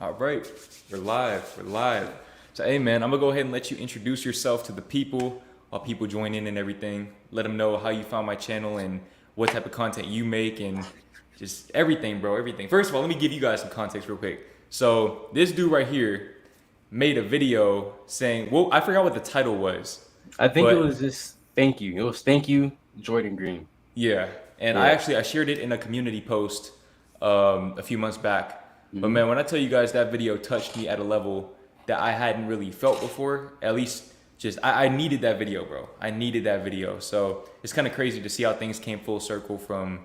All right, we're live. We're live. So, hey, man, I'm gonna go ahead and let you introduce yourself to the people. While people join in and everything. Let them know how you found my channel and what type of content you make and just everything, bro. Everything. First of all, let me give you guys some context real quick. So, this dude right here made a video saying, well, I forgot what the title was, I think it was but just thank you. It was thank you, Jordan Green. yeah, and Yeah. I shared it in a community post a few months back. But hmm man, when I tell you guys that video touched me at a level that I hadn't really felt before, at least just I needed that video, bro. I needed that video. So it's kind of crazy to see how things came full circle from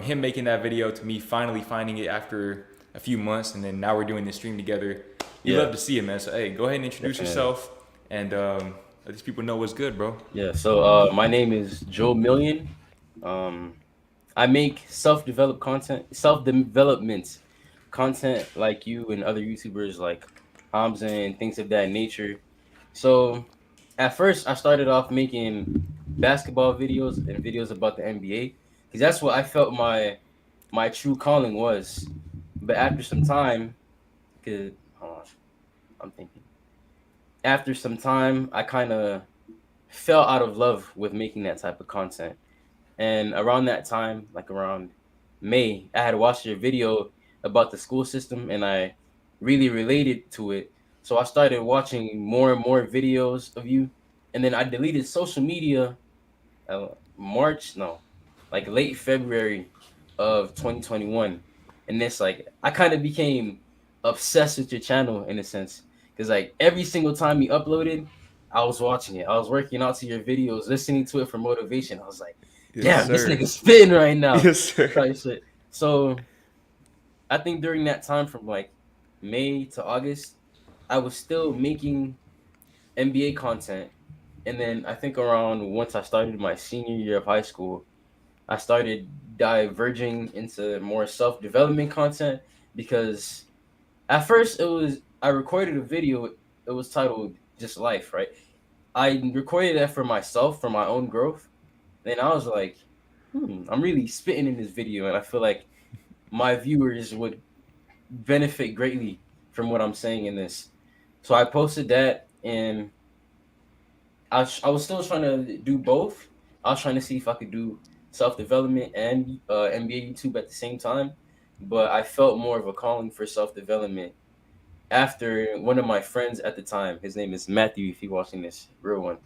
him making that video to me finally finding it after a few months, and then now we're doing this stream together. You love Yeah, to see it, man. So hey, go ahead and introduce definitely. yourself and let these people know what's good, bro. Yeah. So my name is Joe Milien. Um, I make self-developed content, self-development content like you and other YouTubers like Hamza and things of that nature. So at first, I started off making basketball videos and videos about the NBA because that's what I felt my true calling was. But after some time, because hold on, I'm thinking. After some time, I kind of fell out of love with making that type of content. And around that time, like around May, I had watched your video about the school system and I really related to it. So I started watching more and more videos of you. And then I deleted social media March, no, like late February of 2021. And it's like I kind of became obsessed with your channel in a sense because like every single time you uploaded, I was watching it. I was working out to your videos, listening to it for motivation. I was like, Yes, damn, this sir. nigga's spitting right now. Yes, sir. Type shit. So I think during that time from like May to August, I was still making NBA content. And then I think around once I started my senior year of high school, I started diverging into more self development content because at first I recorded a video. It was titled "Just Life," right? I recorded that for myself, for my own growth. And I was like, I'm really spitting in this video, and I feel like my viewers would benefit greatly from what I'm saying in this. So I posted that, and I was still trying to do both. I was trying to see if I could do self development and NBA YouTube at the same time, but I felt more of a calling for self development after one of my friends at the time. His name is Matthew. If you're watching this, real one.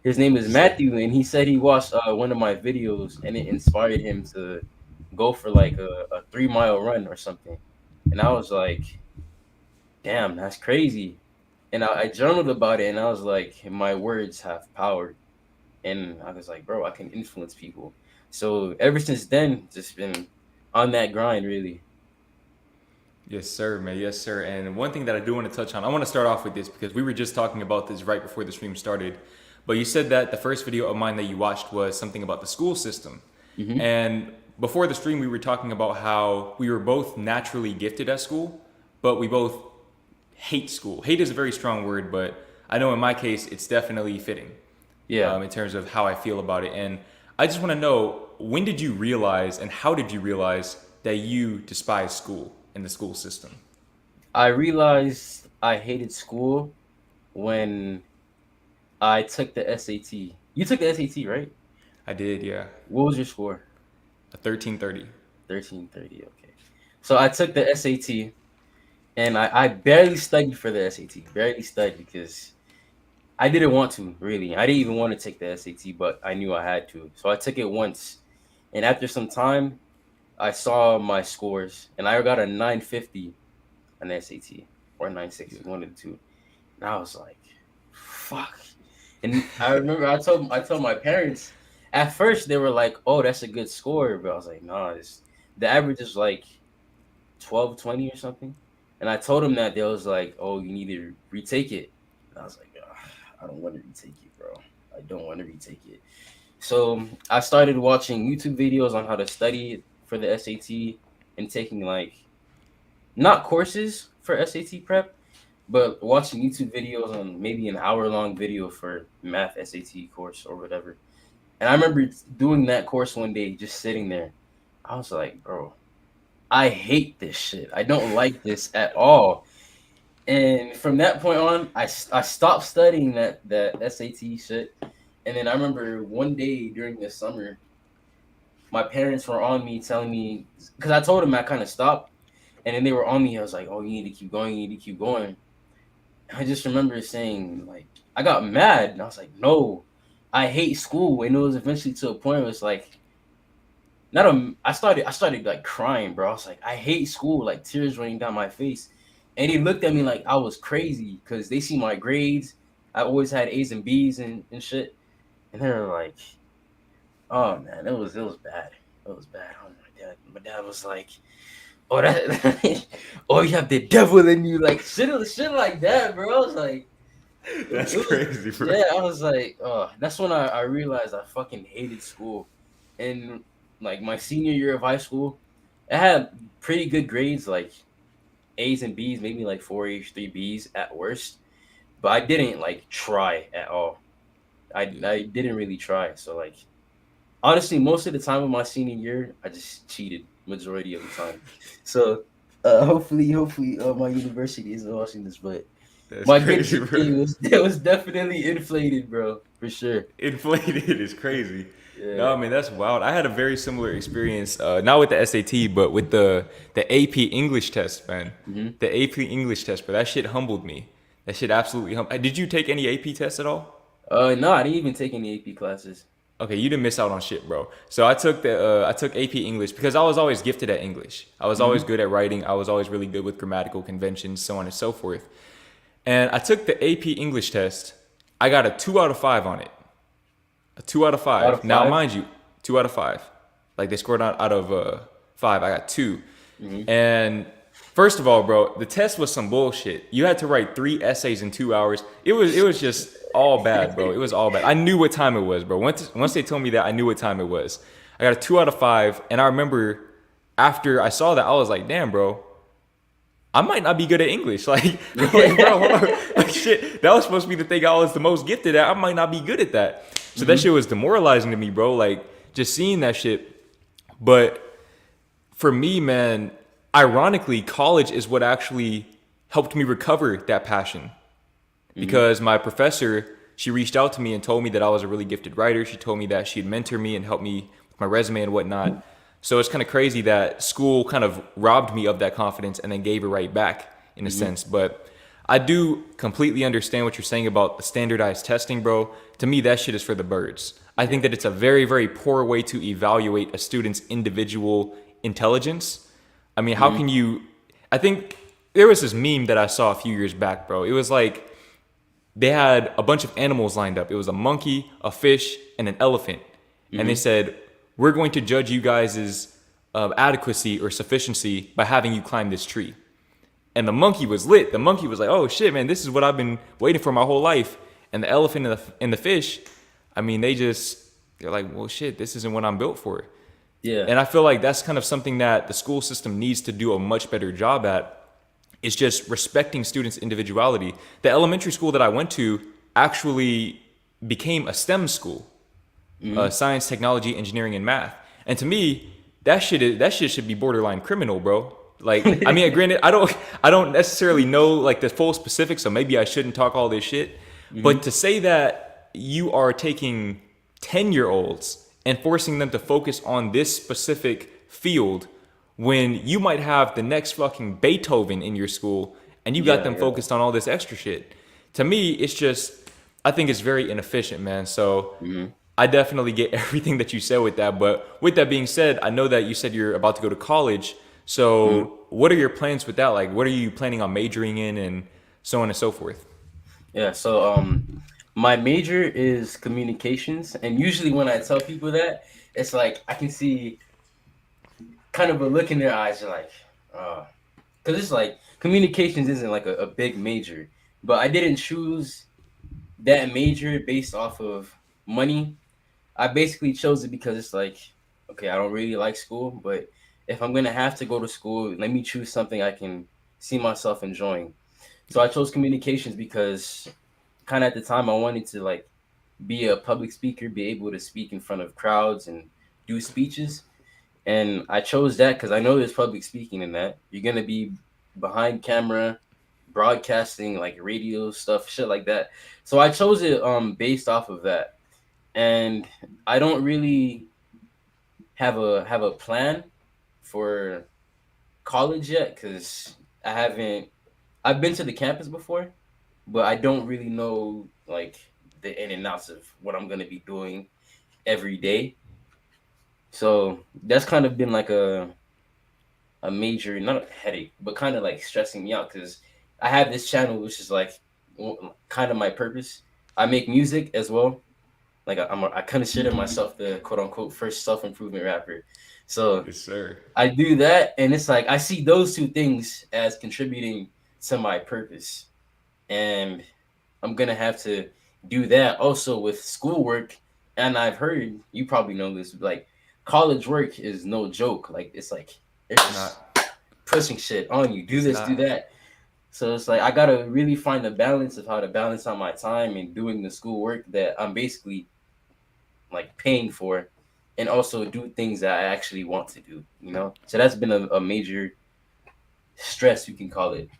His name is Yes, sir. Matthew, and he said he watched one of my videos, and it inspired him to go for like a 3 mile run or something. And I was like, damn, that's crazy. And I journaled about it, and I was like, my words have power. And I was like, bro, I can influence people. So ever since then, just been on that grind, really. Yes, sir, man. Yes, sir. And one thing that I do want to touch on, I want to start off with this because we were just talking about this right before the stream started. But you said that the first video of mine that you watched was something about the school system. hmm And before the stream, we were talking about how we were both naturally gifted at school, but we both hate school. Hate is a very strong word, but I know in my case, it's definitely fitting Yeah, in terms of how I feel about it. And I just want to know, when did you realize and how did you realize that you despise school and the school system? I realized I hated school when I took the SAT. You took the SAT, right? I did, yeah. What was your score? A 1330. 1330. Okay. So I took the SAT, and I barely studied for the SAT. Barely studied because I didn't want to, really. I didn't even want to take the SAT, but I knew I had to. So I took it once. And after some time, I saw my scores, and I got a 950 on the SAT or Yeah. 960, one of the two. And I was like, fuck. And I remember I told my parents at first they were like, "Oh, that's a good score," but I was like, "Nah, the average is like 1220 or something." And I told them that they was like, "Oh, you need to retake it." And I was like, "Ugh, I don't want to retake it, bro. I don't want to retake it." So I started watching YouTube videos on how to study for the SAT and taking like not courses for SAT prep, but watching YouTube videos on maybe an hour long video for math SAT course or whatever. And I remember doing that course one day, just sitting there. I was like, bro, I hate this shit. I don't like this at all. And from that point on, I stopped studying that SAT shit. And then I remember one day during the summer, my parents were on me telling me, because I told them I kind of stopped, and then they were on me. I was like, "Oh, you need to keep going. You need to keep going." I just remember saying, like, I got mad, and I was like, "No, I hate school." And it was eventually to a point where it's like, not a. I started like crying, bro. I was like, I hate school, like tears running down my face. And he looked at me like I was crazy because they see my grades. I always had A's and B's and shit. And they were like, "Oh man, it was bad. It was bad." Oh my dad was like, "Oh that, oh you have the devil in you," like shit like that, bro. I was like, That's it was crazy, bro. yeah. I was like, oh, that's when I realized I fucking hated school. And like my senior year of high school, I had pretty good grades, like A's and B's, maybe like four A's, three B's at worst. But I didn't like try at all. I didn't really try. So like honestly, most of the time of my senior year, I just cheated majority of the time. So hopefully, my university isn't watching this, but That's my crazy, bro. GPA was it was definitely inflated, bro, for sure. Inflated is crazy. No, Yeah. I mean that's wild. I had a very similar experience, not with the SAT, but with the AP English test, man. Hmm. The AP English test, but that shit humbled me. That shit absolutely Did you take any AP tests at all? No, I didn't even take any AP classes. Okay, you didn't miss out on shit, bro. So I took AP English because I was always gifted at English. I was always Hmm. good at writing. I was always really good with grammatical conventions, so on and so forth. And I took the AP English test. I got a 2 out of 5 on it. A 2 out of 5. Out of Now, five. mind you, 2 out of 5. Like they scored out of 5. I got 2. Hmm. And first of all, bro, the test was some bullshit. You had to write 3 essays in 2 hours. It was just all bad, bro. It was all bad. I knew what time it was, bro. Once they told me that, I knew what time it was. I got a 2 out of 5, and I remember after I saw that, I was like, damn, bro. I might not be good at English. Like bro, hold on. Like, shit, that was supposed to be the thing I was the most gifted at. I might not be good at that. So that Hmm. shit was demoralizing to me, bro. Like, just seeing that shit. But for me, man, ironically, college is what actually helped me recover that passion. Hmm. Because my professor, she reached out to me and told me that I was a really gifted writer. She told me that she'd mentor me and help me with my resume and whatnot. So it's kind of crazy that school kind of robbed me of that confidence and then gave it right back in a Hmm. sense. But I do completely understand what you're saying about the standardized testing, bro. To me, that shit is for the birds. I think Yeah. that it's a very, very poor way to evaluate a student's individual intelligence. I mean, how Hmm. can you? I think there was this meme that I saw a few years back, bro. It was like they had a bunch of animals lined up. It was a monkey, a fish, and an elephant. And they Hmm. said, we're going to judge you guys' adequacy or sufficiency by having you climb this tree. And the monkey was lit. The monkey was like, oh shit, man, this is what I've been waiting for my whole life. And the elephant and the fish, I mean, they're like, well, shit, this isn't what I'm built for. Yeah. And I feel like that's kind of something that the school system needs to do a much better job at. It's just respecting students' individuality. The elementary school that I went to actually became a STEM school, Hmm. science, technology, engineering, and math. And to me, that shit should be borderline criminal, bro. Like, I mean, granted, I don't necessarily know like the full specifics, so maybe I shouldn't talk all this shit. Hmm. But to say that you are taking 10-year-olds and forcing them to focus on this specific field when you might have the next fucking Beethoven in your school and you got Yeah. them Yeah. focused on all this extra shit. To me, it's just, I think it's very inefficient, man. So Hmm. I definitely get everything that you said with that. But with that being said, I know that you said you're about to go to college. Hmm. So what are your plans with that? Like, what are you planning on majoring in and so on and so forth? Yeah. So my major is communications, and usually when I tell people that, it's like I can see kind of a look in their eyes, they're like, because it's like communications isn't like a big major, but I didn't choose that major based off of money. I basically chose it because it's like, okay, I don't really like school, but if I'm gonna have to go to school, let me choose something I can see myself enjoying. So I chose communications because kind of at the time I wanted to like be a public speaker, be able to speak in front of crowds and do speeches. And I chose that because I know there's public speaking in that. You're gonna be behind camera, broadcasting like radio stuff, shit like that. So I chose it based off of that. And I don't really have a plan for college yet because I haven't. I've been to the campus before, but I don't really know like the in and outs of what I'm gonna be doing every day. So that's kind of been like a major, not a headache, but kind of like stressing me out because I have this channel which is like kind of my purpose. I make music as well. Like I consider myself the quote unquote first self improvement rapper. So Yes, sir. I do that, and it's like I see those two things as contributing to my purpose, and I'm gonna have to do that also with schoolwork. And I've heard you probably know this, like college work is no joke. Like it's like they're It's just not. pushing shit on you. Do It's this, do not. that. So it's like I gotta really find the balance of how to balance out my time and doing the schoolwork that I'm basically like paying for, and also do things that I actually want to do. So that's been a major stress, you can call it,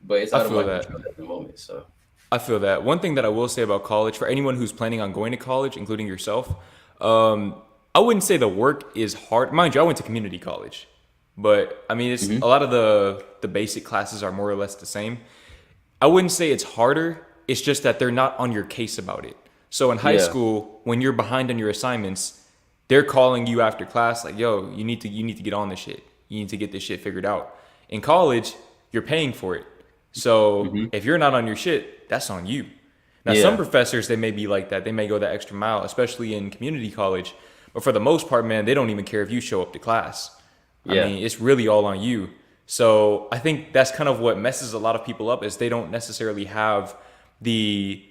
but it's I out of my feel that. control at the moment. So I feel that. One thing that I will say about college, for anyone who's planning on going to college, including yourself, um, I wouldn't say the work is hard. Mind you, I went to community college, but I mean, it's hmm a lot of the basic classes are more or less the same. I wouldn't say it's harder. It's just that they're not on your case about it. So in high yeah, school, when you're behind on your assignments, they're calling you after class like, "Yo, you need to get on this shit. You need to get this shit figured out." In college, you're paying for it. So hmm if you're not on your shit, that's on you. Now, some yeah, professors, they may be like that. They may go that extra mile, especially in community college. But for the most part, man, they don't even care if you show up to class. I yeah, mean, it's really all on you. So I think that's kind of what messes a lot of people up is they don't necessarily have the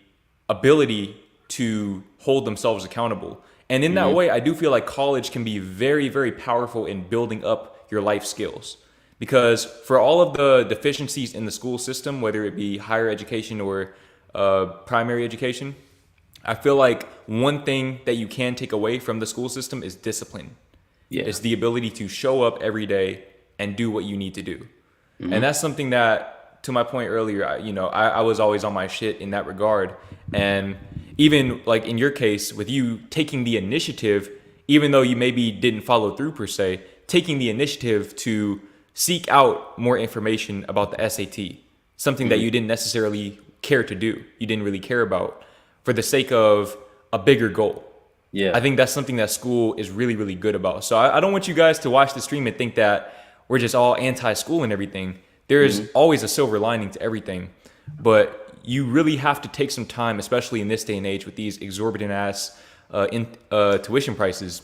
ability to hold themselves accountable. And in that hmm way, I do feel like college can be very, very powerful in building up your life skills. Because for all of the deficiencies in the school system, whether it be higher education or primary education, I feel like one thing that you can take away from the school system is discipline. yeah, It's the ability to show up every day and do what you need to do. And hmm that's something that, to my point earlier, I was always on my shit in that regard. And even like in your case, with you taking the initiative, even though you maybe didn't follow through per se, taking the initiative to seek out more information about the SAT, something that hmm you didn't necessarily care to do, you didn't really care about, for the sake of a bigger goal. I yeah, think that's something that school is really, really good about. So I don't want you guys to watch the stream and think that we're just all anti-school and everything. There is hmm always a silver lining to everything, but you really have to take some time, especially in this day and age with these exorbitant ass tuition prices,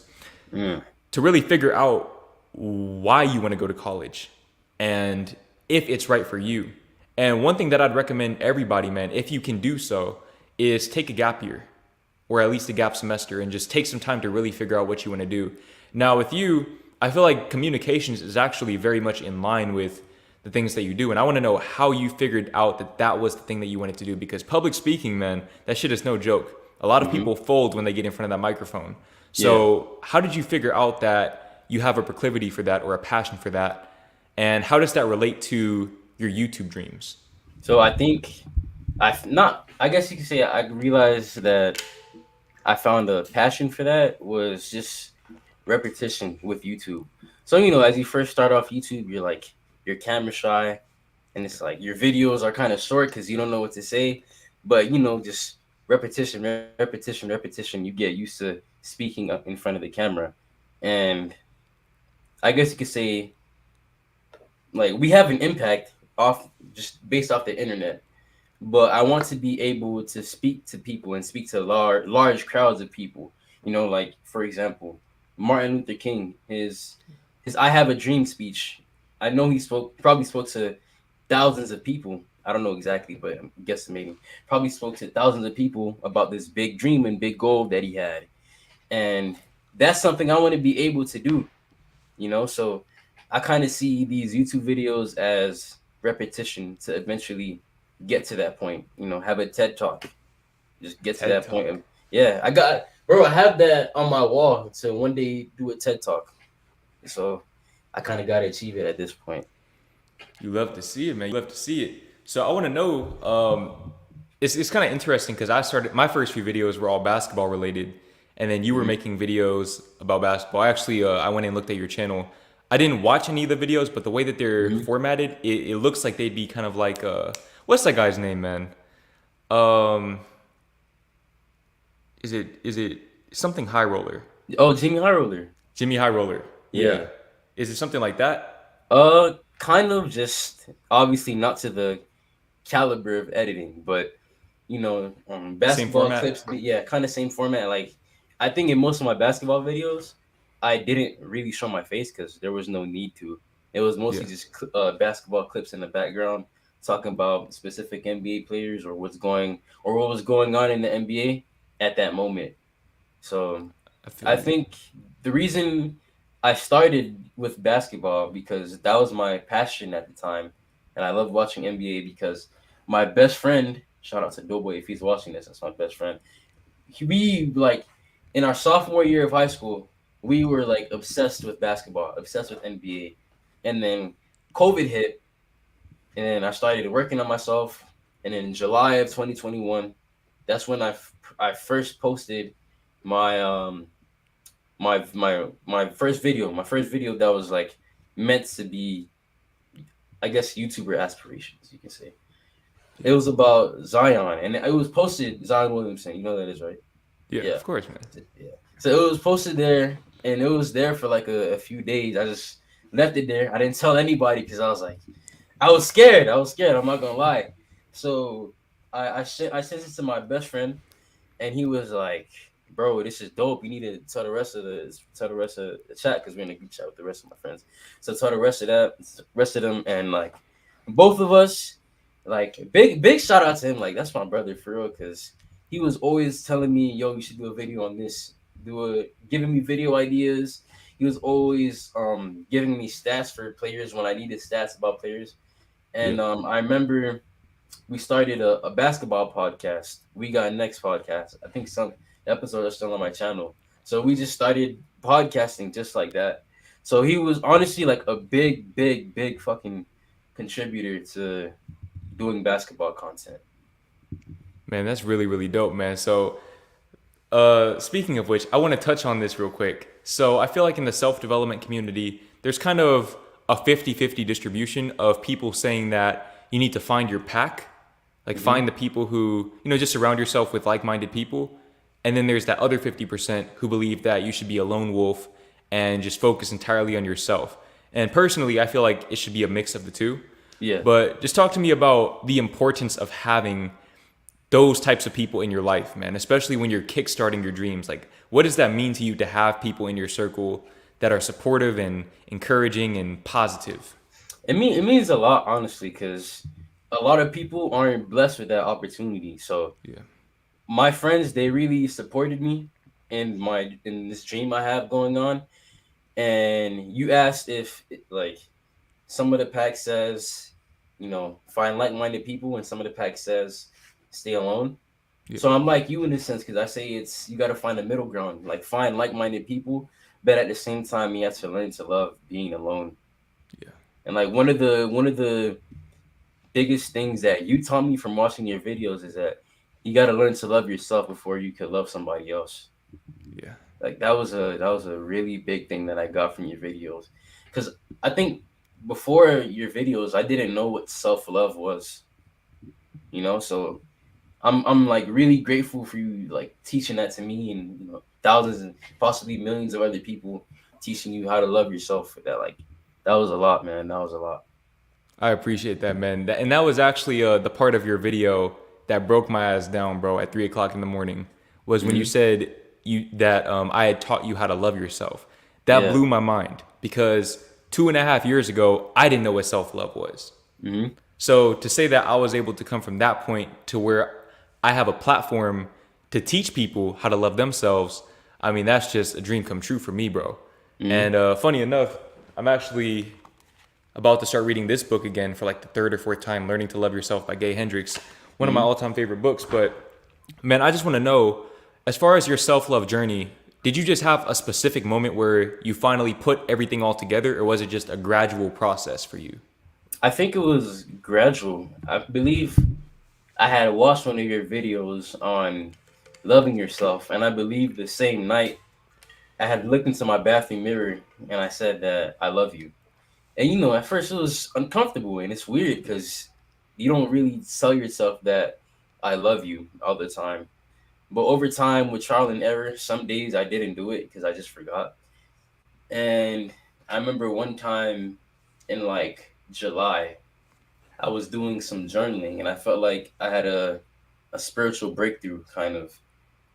mm, to really figure out why you want to go to college and if it's right for you. And one thing that I'd recommend everybody, man, if you can do so, is take a gap year or at least a gap semester and just take some time to really figure out what you want to do. Now, with you, I feel like communications is actually very much in line with the things that you do. And I want to know how you figured out that that was the thing that you wanted to do, because public speaking, man, that shit is no joke. A lot of hmm people fold when they get in front of that microphone. yeah. So, how did you figure out that you have a proclivity for that or a passion for that? And how does that relate to your YouTube dreams? So I think I've not. I guess you could say I realized that I found a passion for that was just repetition with YouTube. So as you first start off YouTube, you're camera shy, and it's like your videos are kind of short because you don't know what to say. But just repetition, repetition, repetition. You get used to speaking up in front of the camera, and I guess you could say like we have an impact off just based off the internet. But I want to be able to speak to people and speak to large crowds of people. Like for example, Martin Luther King, his "I Have a Dream" speech. I know he probably spoke to thousands of people. I don't know exactly, but I'm guesstimating. Probably spoke to thousands of people about this big dream and big goal that he had, and that's something I want to be able to do. So I kind of see these YouTube videos as repetition to eventually get to that point. Have a TED talk, just get to TED that point. Talk. Yeah, I have that on my wall to one day do a TED talk. So I kind of got to achieve it at this point. You love to see it, man. You love to see it. So I want to know. It's kind of interesting because I started my first few videos were all basketball related, and then you were Hmm. making videos about basketball. Actually, I went and looked at your channel. I didn't watch any of the videos, but the way that they're Hmm. formatted, it looks like they'd be kind of like what's that guy's name, man? Um, is it something High Roller? Oh, Jimmy High Roller. Jimmy High Roller. Yeah. Yeah. Is it something like that? Kind of just obviously not to the caliber of editing, but Same basketball format? clips, yeah, kind of same format. Like, I think in most of my basketball videos, I didn't really show my face because there was no need to. It was mostly Yeah. just basketball clips in the background talking about specific NBA players or what was going on in the NBA at that moment. So I feel I you. think the reason I started with basketball because that was my passion at the time, and I love watching NBA because my best friend, shout out to Doughboy if he's watching this, that's my best friend. We like in our sophomore year of high school, we were like obsessed with basketball, obsessed with NBA, and then COVID hit, and then I started working on myself, and in July of 2021, that's when I first posted my my first video that was like meant to be, I guess, YouTuber aspirations, you can say. It was about Zion, and it was posted Zion Williamson. You know who that is, right? Yeah, Yeah, of course, man. yeah. So it was posted there, and it was there for like a few days. I just left it there. I didn't tell anybody because I was like, I was scared. I was scared. I'm not gonna lie. So I sent it to my best friend, and he was like, "Bro, this is dope. You need to tell the rest of the chat because we're in a group chat with the rest of my friends. So tell the rest of them, and like both of us, like big shout out to him. Like that's my brother for real, because he was always telling me, "Yo, you should do a video on this. Giving me video ideas." He was always giving me stats for players when I needed stats about players. Yeah. And I remember we started a basketball podcast. We got next podcast. I think some episodes are still on my channel. So we just started podcasting just like that. So he was honestly like a big fucking contributor to doing basketball content. Man, that's really, really dope, man. So, speaking of which, I want to touch on this real quick. So, I feel like in the self development community, there's kind of a 50-50 distribution of people saying that you need to find your pack, like Hmm. find the people who, just surround yourself with like minded people. And then there's that other 50% who believe that you should be a lone wolf and just focus entirely on yourself. And personally, I feel like it should be a mix of the two. Yeah. But just talk to me about the importance of having those types of people in your life, man, especially when you're kickstarting your dreams. Like, what does that mean to you to have people in your circle that are supportive and encouraging and positive? It means a lot, honestly, because a lot of people aren't blessed with that opportunity. So Yeah. my friends, they really supported me in this dream I have going on. And you asked if like some of the pack says, find like-minded people, and some of the pack says stay alone. Yeah. So I'm like you in this sense because I say it's you got to find a middle ground, like find like-minded people, but at the same time you have to learn to love being alone. Yeah. And like one of the biggest things that you taught me from watching your videos is that you got to learn to love yourself before you could love somebody else. Yeah. Like that was a really big thing that I got from your videos, because I think before your videos I didn't know what self love was, So I'm like really grateful for you like teaching that to me, and thousands and possibly millions of other people teaching you how to love yourself. That was a lot, man. That was a lot. I appreciate that, man. And that was actually the part of your video that broke my ass down, bro, at 3 o'clock in the morning, was when you Hmm. said that I had taught you how to love yourself. That Yeah. blew my mind because 2.5 years ago, I didn't know what self love was. Hmm. So to say that I was able to come from that point to where I have a platform to teach people how to love themselves, I mean, that's just a dream come true for me, bro. Hmm. And funny enough, I'm actually about to start reading this book again for like the third or fourth time, Learning to Love Yourself by Gay Hendricks, one of my Hmm. all-time favorite books. But man, I just want to know, as far as your self-love journey, did you just have a specific moment where you finally put everything all together, or was it just a gradual process for you? I think it was gradual. I believe I had watched one of your videos on loving yourself, and I believe the same night I had looked into my bathroom mirror and I said that I love you. And at first it was uncomfortable and it's weird because you don't really tell yourself that I love you all the time. But over time, with trial and error, some days I didn't do it because I just forgot. And I remember one time in like July, I was doing some journaling and I felt like I had a spiritual breakthrough kind of.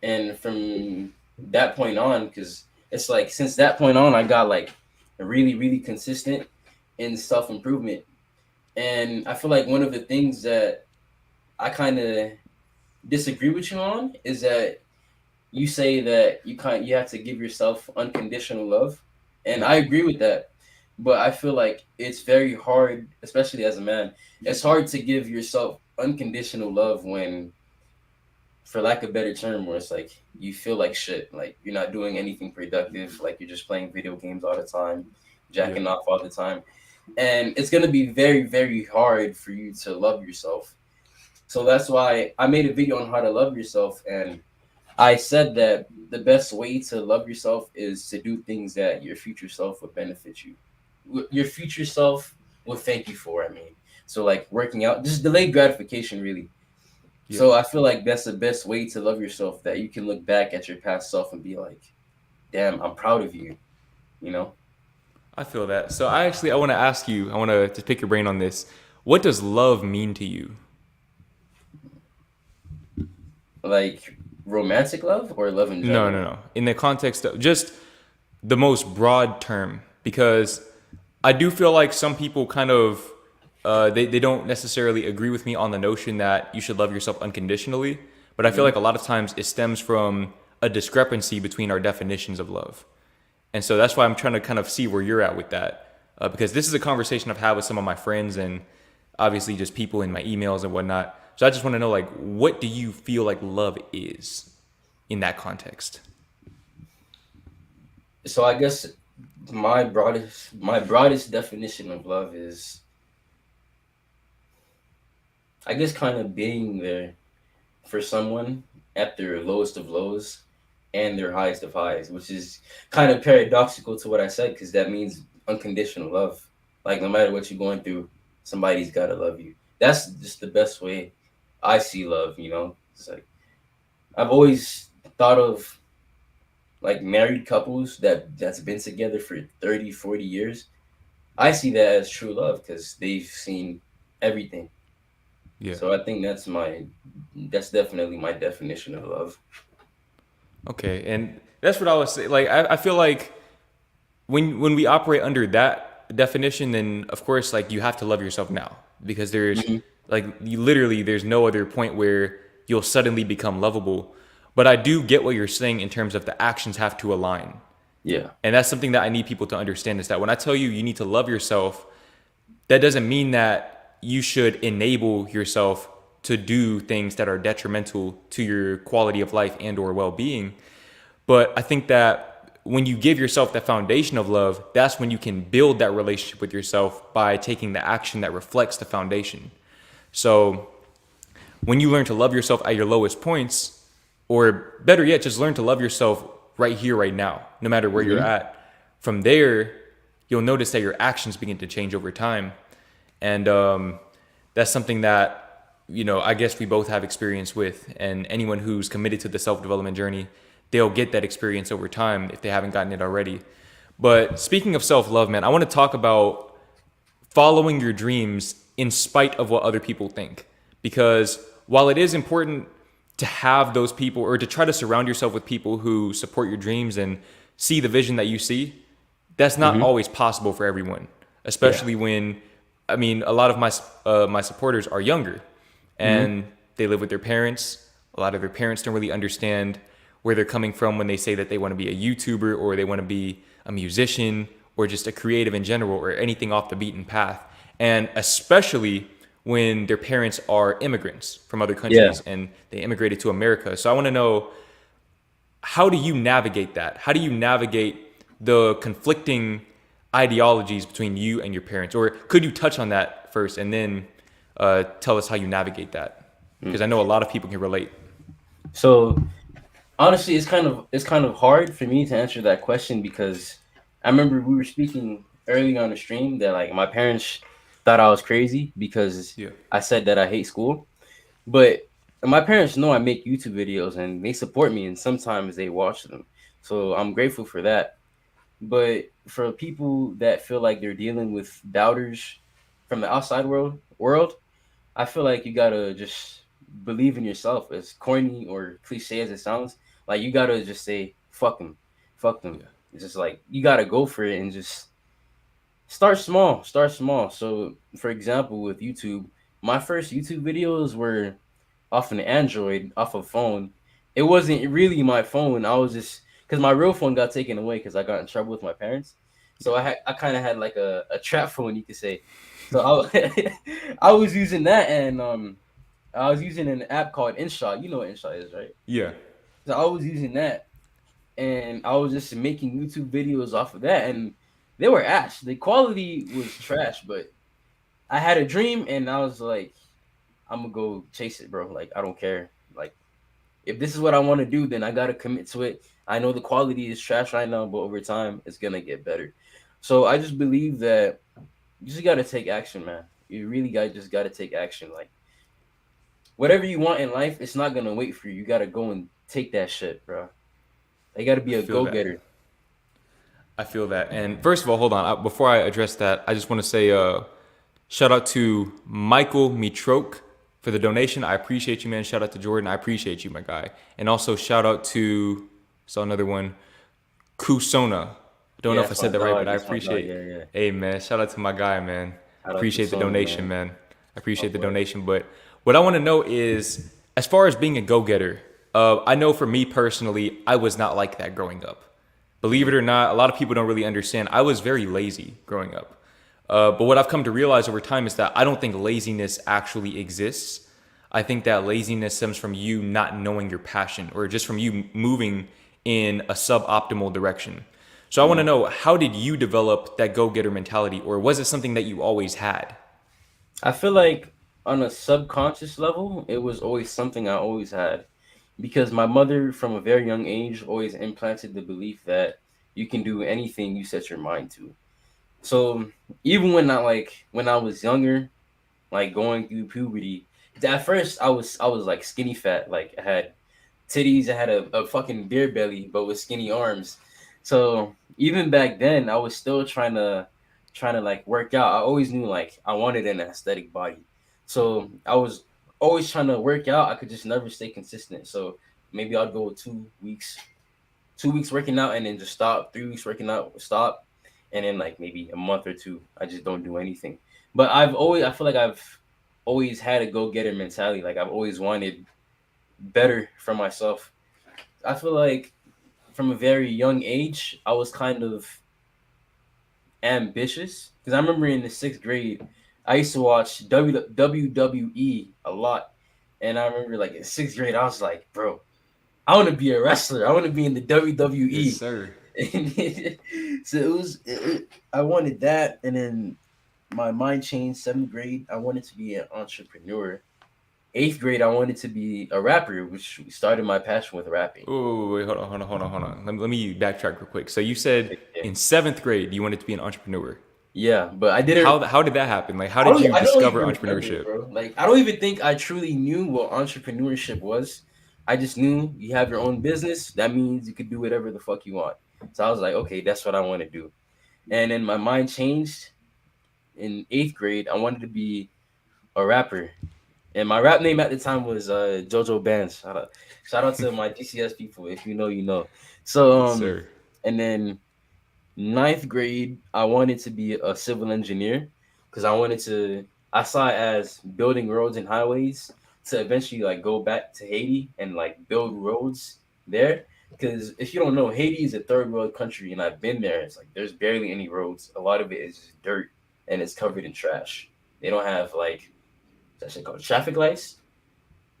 And from that point on, because it's like since that point on, I got like really, really consistent in self improvement. And I feel like one of the things that I kind of disagree with you on is that you say that you have to give yourself unconditional love, and Yeah. I agree with that. But I feel like it's very hard, especially as a man. It's hard to give yourself unconditional love when, for lack of a better term, where it's like you feel like shit, like you're not doing anything productive, like you're just playing video games all the time, Yeah. jacking off all the time, and it's gonna be very, very hard for you to love yourself. So that's why I made a video on how to love yourself, and I said that the best way to love yourself is to do things that your future self would benefit you. Your future self will thank you for. I mean, so like working out, just delayed gratification, really. Yeah. So I feel like that's the best way to love yourself. That you can look back at your past self and be like, "Damn, I'm proud of you." You know, I feel that. So I want to ask you, I want to just pick your brain on this. What does love mean to you? like romantic love or love in No, general. no, no. In the context of just the most broad term, because I do feel like some people kind of they don't necessarily agree with me on the notion that you should love yourself unconditionally. But I feel Mhm. like a lot of times it stems from a discrepancy between our definitions of love. And so that's why I'm trying to kind of see where you're at with that. Because this is a conversation I've had with some of my friends and obviously just people in my emails and whatnot. So I just want to know, like, what do you feel like love is in that context? So I guess my broadest definition of love is, I guess, kind of being there for someone at their lowest of lows and their highest of highs, which is kind of paradoxical to what I said because that means unconditional love. Like no matter what you're going through, somebody's got to love you. That's just the best way I see love. It's like I've always thought of like married couples that's been together for 30, 40 years. I see that as true love because they've seen everything. Yeah. So I think that's definitely my definition of love. Okay. And that's what I was saying. Like, I feel like when we operate under that definition, then of course, like, you have to love yourself now because there's Hmm. like you literally there's no other point where you'll suddenly become lovable. But I do get what you're saying in terms of the actions have to align. Yeah. And that's something that I need people to understand is that when I tell you you need to love yourself, that doesn't mean that you should enable yourself to do things that are detrimental to your quality of life and or well-being. But I think that when you give yourself the foundation of love, that's when you can build that relationship with yourself by taking the action that reflects the foundation. So when you learn to love yourself at your lowest points, or better yet, just learn to love yourself right here, right now, no matter where you're Hmm. at. From there, you'll notice that your actions begin to change over time. And that's something that, I guess we both have experience with. And anyone who's committed to the self development journey, they'll get that experience over time if they haven't gotten it already. But speaking of self love, man, I want to talk about following your dreams in spite of what other people think. Because while it is important to have those people or to try to surround yourself with people who support your dreams and see the vision that you see, that's not Hmm. always possible for everyone, Yeah. especially when, I mean, a lot of my supporters are younger Hmm. and they live with their parents. A lot of their parents don't really understand where they're coming from when they say that they want to be a YouTuber or they want to be a musician or just a creative in general or anything off the beaten path. And especially when their parents are immigrants from other Yeah. countries and they immigrated to America. So I want to know, how do you navigate that? How do you navigate the conflicting ideologies between you and your parents? Or could you touch on that first and then tell us how you navigate that? Because I know a lot of people can relate. So honestly, it's kind of hard for me to answer that question because I remember we were speaking early on the stream that like my parents thought I was crazy because Yeah. I said that I hate school. But my parents know I make YouTube videos and they support me and sometimes they watch them. So I'm grateful for that. But for people that feel like they're dealing with doubters from the outside world, I feel like you gotta just believe in yourself. As corny or cliche as it sounds, like you gotta just say fuck them. Yeah. It's just like you gotta go for it and just start small. Start small. So, for example, with YouTube, my first YouTube videos were off an Android, off a phone. It wasn't really my phone. I was just because my real phone got taken away because I got in trouble with my parents. So I kind of had like a trap phone, you could say. So I was using that, and I was using an app called InShot. You know what InShot is, right? Yeah. So I was using that, and I was just making YouTube videos off of that, and they were ass. The quality was trash, but I had a dream, and I was like, I'm gonna go chase it, bro. Like I don't care. Like if this is what I want to do, then I gotta commit to it. I know the quality is trash right now, but over time it's gonna get better. So I just believe that you just gotta take action, man. You really got just gotta take action. Like whatever you want in life, it's not gonna wait for you. You gotta go and take that shit, bro. You gotta I be a feel go that. getter. I feel that. And first of all, hold on. Before I address that, I just want to say shout out to Michael Mitroke for the donation. I appreciate you, man. Shout out to Jordan. I appreciate you, my guy. And also shout out to, saw another one, Kusona. Don't know Yeah, if I that's said my that right, but dog. I That's my dog. appreciate. Yeah, yeah. Hey, man. Shout out to my guy, man. Shout out to Appreciate the Sona, donation, man. man. I appreciate Oh the boy. donation. But what I want to know is, as far as being a go-getter, I know for me personally, I was not like that growing up. Believe it or not, a lot of people don't really understand. I was very lazy growing up. But what I've come to realize over time is that I don't think laziness actually exists. I think that laziness stems from you not knowing your passion or just from you moving in a suboptimal direction. So I want to Mm. know, how did you develop that go-getter mentality, or was it something that you always had? I feel like on a subconscious level, it was always something I always had because my mother, from a very young age, always implanted the belief that you can do anything you set your mind to. So even when I was younger, like going through puberty, at first I was like skinny fat, like I had titties, I had a fucking beer belly, but with skinny arms. So even back then, I was still trying to like work out. I always knew like I wanted an aesthetic body, so I was always trying to work out. I could just never stay consistent. So maybe I'd go 2 weeks, 2 weeks working out, and then just stop. 3 weeks working out, stop, and then like maybe a month or two, I just don't do anything. But I feel like I've always had a go getter mentality. Like I've always wanted better for myself. I feel like from a very young age, I was kind of ambitious because I remember in the sixth grade, I used to watch WWE a lot, and I remember like in sixth grade, I was like, bro, I want to be a wrestler. I want to be in the Yes, WWE. sir. So I wanted that, and then my mind changed. Seventh grade, I wanted to be an entrepreneur. Eighth grade, I wanted to be a rapper, which started my passion with rapping. Oh, wait, hold on. Let me backtrack real quick. So you said Yeah. in seventh grade you wanted to be an entrepreneur. Yeah, but I didn't. How did that happen? Like, how did you I don't discover even remember, entrepreneurship? bro. Like, I don't even think I truly knew what entrepreneurship was. I just knew you have your own business. That means you could do whatever the fuck you want. So I was like, okay, that's what I want to do. And then my mind changed in eighth grade. I wanted to be a rapper, and my rap name at the time was JoJo Bands. Shout out to my GCS people. If you know, you know. So Yes, sir. and then ninth grade, I wanted to be a civil engineer because I saw it as building roads and highways to eventually like go back to Haiti and like build roads there. Because if you don't know, Haiti is a third world country, and I've been there. It's like there's barely any roads. A lot of it is just dirt and it's covered in trash. They don't have like, that's called traffic lights.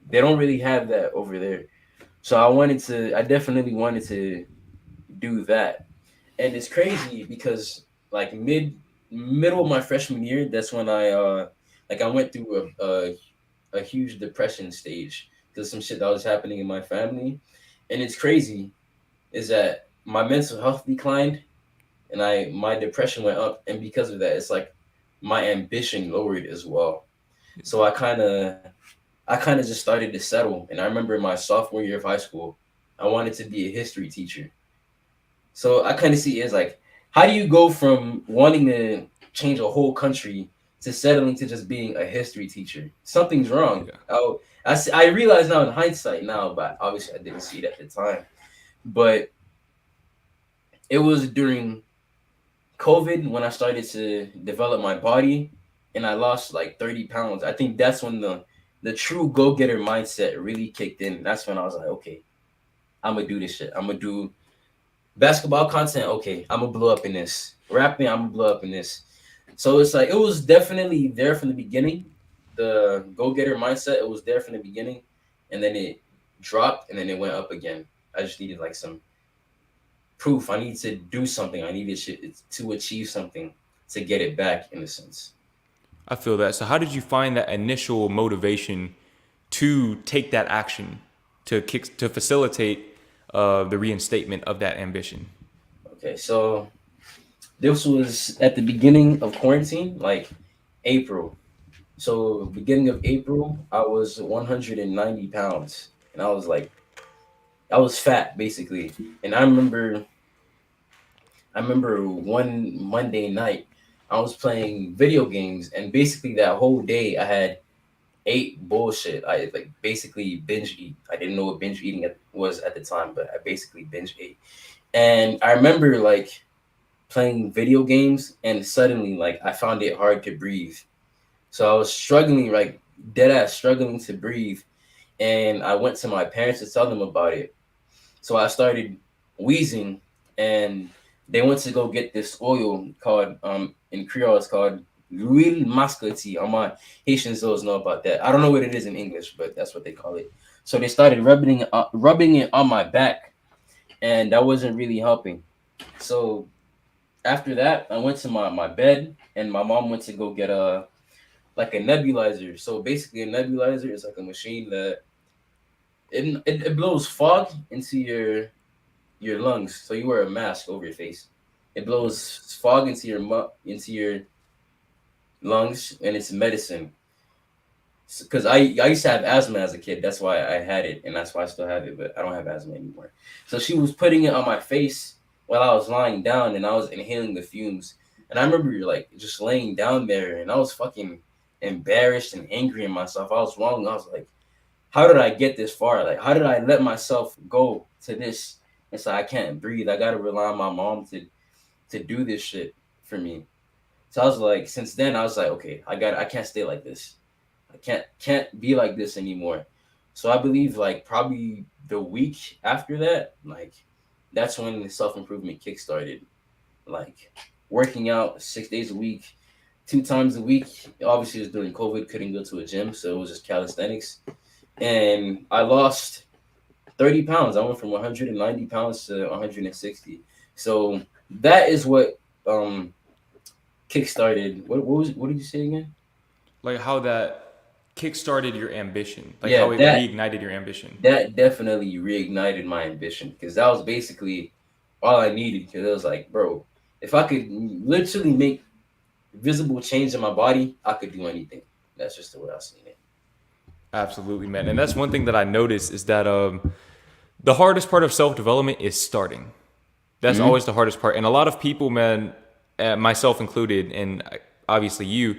They don't really have that over there. So I definitely wanted to do that. And it's crazy because like middle of my freshman year, that's when I went through a huge depression stage because some shit that was happening in my family. And it's crazy is that my mental health declined and my depression went up, and because of that, it's like my ambition lowered as well. So I kind of just started to settle. And I remember in my sophomore year of high school, I wanted to be a history teacher. So I kind of see it as like, how do you go from wanting to change a whole country to settling to just being a history teacher? Something's wrong. Yeah. I realize now in hindsight now, but obviously I didn't see it at the time. But it was during COVID when I started to develop my body, and I lost like 30 pounds. I think that's when the true go getter mindset really kicked in. That's when I was like, okay, I'm gonna do this shit. I'm gonna do basketball content. Okay, I'm gonna blow up in this. Rapping, I'm gonna blow up in this. So it's like it was definitely there from the beginning. The go getter mindset, it was there from the beginning, and then it dropped, and then it went up again. I just needed like some proof. I need to do something. I needed to achieve something to get it back in a sense. I feel that. So how did you find that initial motivation to take that action to facilitate the reinstatement of that ambition? Okay, so this was at the beginning of quarantine, like April. So beginning of April, I was 190 pounds, and I was fat basically. And I remember one Monday night, I was playing video games, and basically that whole day I had ate bullshit. I like basically binge eat. I didn't know what binge eating was at the time, but I basically binge ate. And I remember like playing video games, and suddenly like I found it hard to breathe. So I was struggling, like dead ass struggling to breathe. And I went to my parents to tell them about it. So I started wheezing, and they went to go get this oil called in Creole it's called L'huile masculinity. All my Haitians those know about that. I don't know what it is in English, but that's what they call it. So they started rubbing it on my back, and that wasn't really helping. So after that, I went to my bed, and my mom went to go get a nebulizer. So basically, a nebulizer is like a machine that it blows fog into your lungs. So you wear a mask over your face. It blows fog into into your lungs, and it's medicine. Because I used to have asthma as a kid. That's why I had it, and that's why I still have it. But I don't have asthma anymore. So she was putting it on my face while I was lying down, and I was inhaling the fumes. And I remember like just laying down there, and I was fucking embarrassed and angry in myself. I was wrong. I was like, how did I get this far? Like, how did I let myself go to this? And so I can't breathe. I gotta rely on my mom to do this shit for me. So I was like, since then I was like, okay, I can't stay like this. I can't be like this anymore. So I believe like probably the week after that, like that's when the self improvement kick started. Like working out 6 days a week, 2 times a week. Obviously, it was during COVID, couldn't go to a gym, so it was just calisthenics. And I lost 30 pounds. I went from 190 pounds to 160. So that is what kickstarted. What did you say again? Like how that kickstarted your ambition, like Yeah, how it that reignited your ambition. that definitely reignited my ambition because that was basically all I needed. Because it was like, bro, if I could literally make visible change in my body, I could do anything. That's just the way I seen it. Absolutely, man. And that's one thing that I noticed is that the hardest part of self development is starting. That's Hmm. always the hardest part. And a lot of people, man, myself included, and obviously you,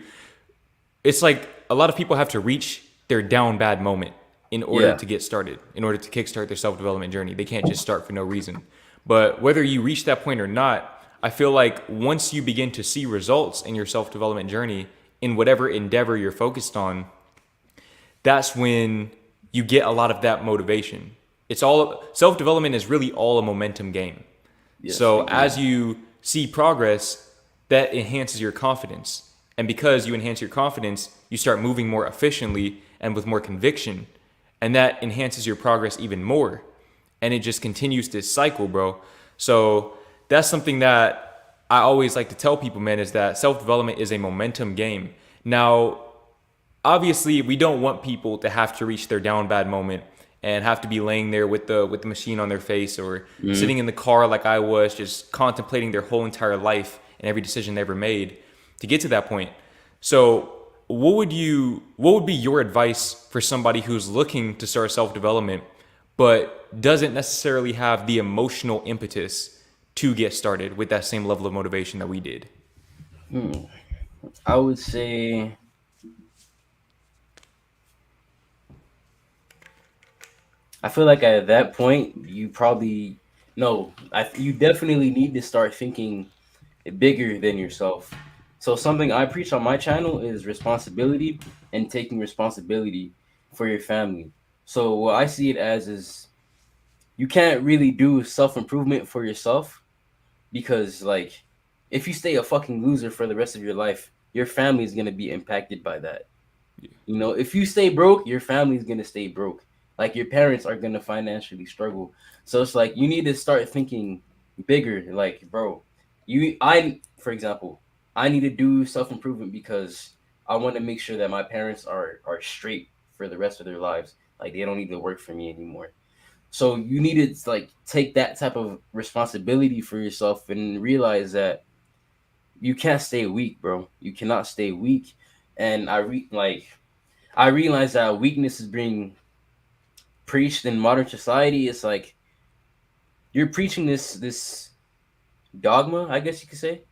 it's like a lot of people have to reach their down bad moment in order Yeah. to get started, in order to kickstart their self development journey. They can't just start for no reason. But whether you reach that point or not, I feel like once you begin to see results in your self development journey, in whatever endeavor you're focused on, that's when you get a lot of that motivation. It's all self development is really all a momentum game. Yes, So indeed. as you see progress, that enhances your confidence. And because you enhance your confidence, you start moving more efficiently and with more conviction. And that enhances your progress even more. and it just continues this cycle, bro. So that's something that I always like to tell people, man, is that self-development is a momentum game. Now, obviously, we don't want people to have to reach their down bad moment and have to be laying there with the machine on their face, or sitting in the car like I was, just contemplating their whole entire life and every decision they ever made to get to that point. So what would be your advice for somebody who's looking to start self-development but doesn't necessarily have the emotional impetus to get started with that same level of motivation that we did? I would say I feel like at that point you probably no, you definitely need to start thinking bigger than yourself. So something I preach on my channel is responsibility and taking responsibility for your family. So what I see it as is you can't really do self-improvement for yourself, because like if you stay a fucking loser for the rest of your life, your family is going to be impacted by that. You know, if you stay broke, your family's gonna stay broke. Like your parents are gonna financially struggle. So it's like you need to start thinking bigger. Like, bro, for example, I need to do self improvement because I want to make sure that my parents are straight for the rest of their lives. Like they don't need to work for me anymore. So you need to like take that type of responsibility for yourself and realize that you can't stay weak, bro. You cannot stay weak. And I realize that weakness is being preached in modern society. It's like you're preaching this dogma, I guess you could say,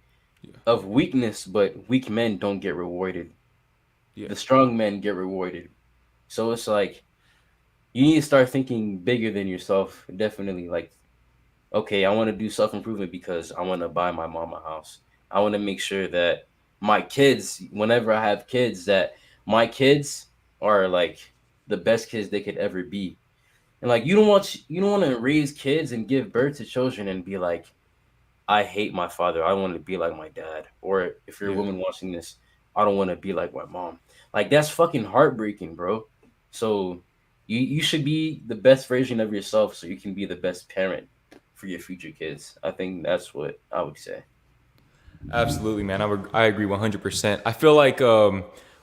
Yeah. of weakness, but weak men don't get rewarded. Yeah. The strong men get rewarded. So it's like you need to start thinking bigger than yourself. Definitely, like, okay, I want to do self improvement because I want to buy my mom a house. I want to make sure that my kids, whenever I have kids, that my kids are like the best kids they could ever be. And like you don't want to raise kids and give birth to children and be like, I hate my father. I want to be like my dad. Or if you're a Yeah. woman watching this, I don't want to be like my mom. Like that's fucking heartbreaking, bro. So you should be the best version of yourself so you can be the best parent for your future kids. I think that's what I would say. Absolutely, man. I agree 100%. I feel like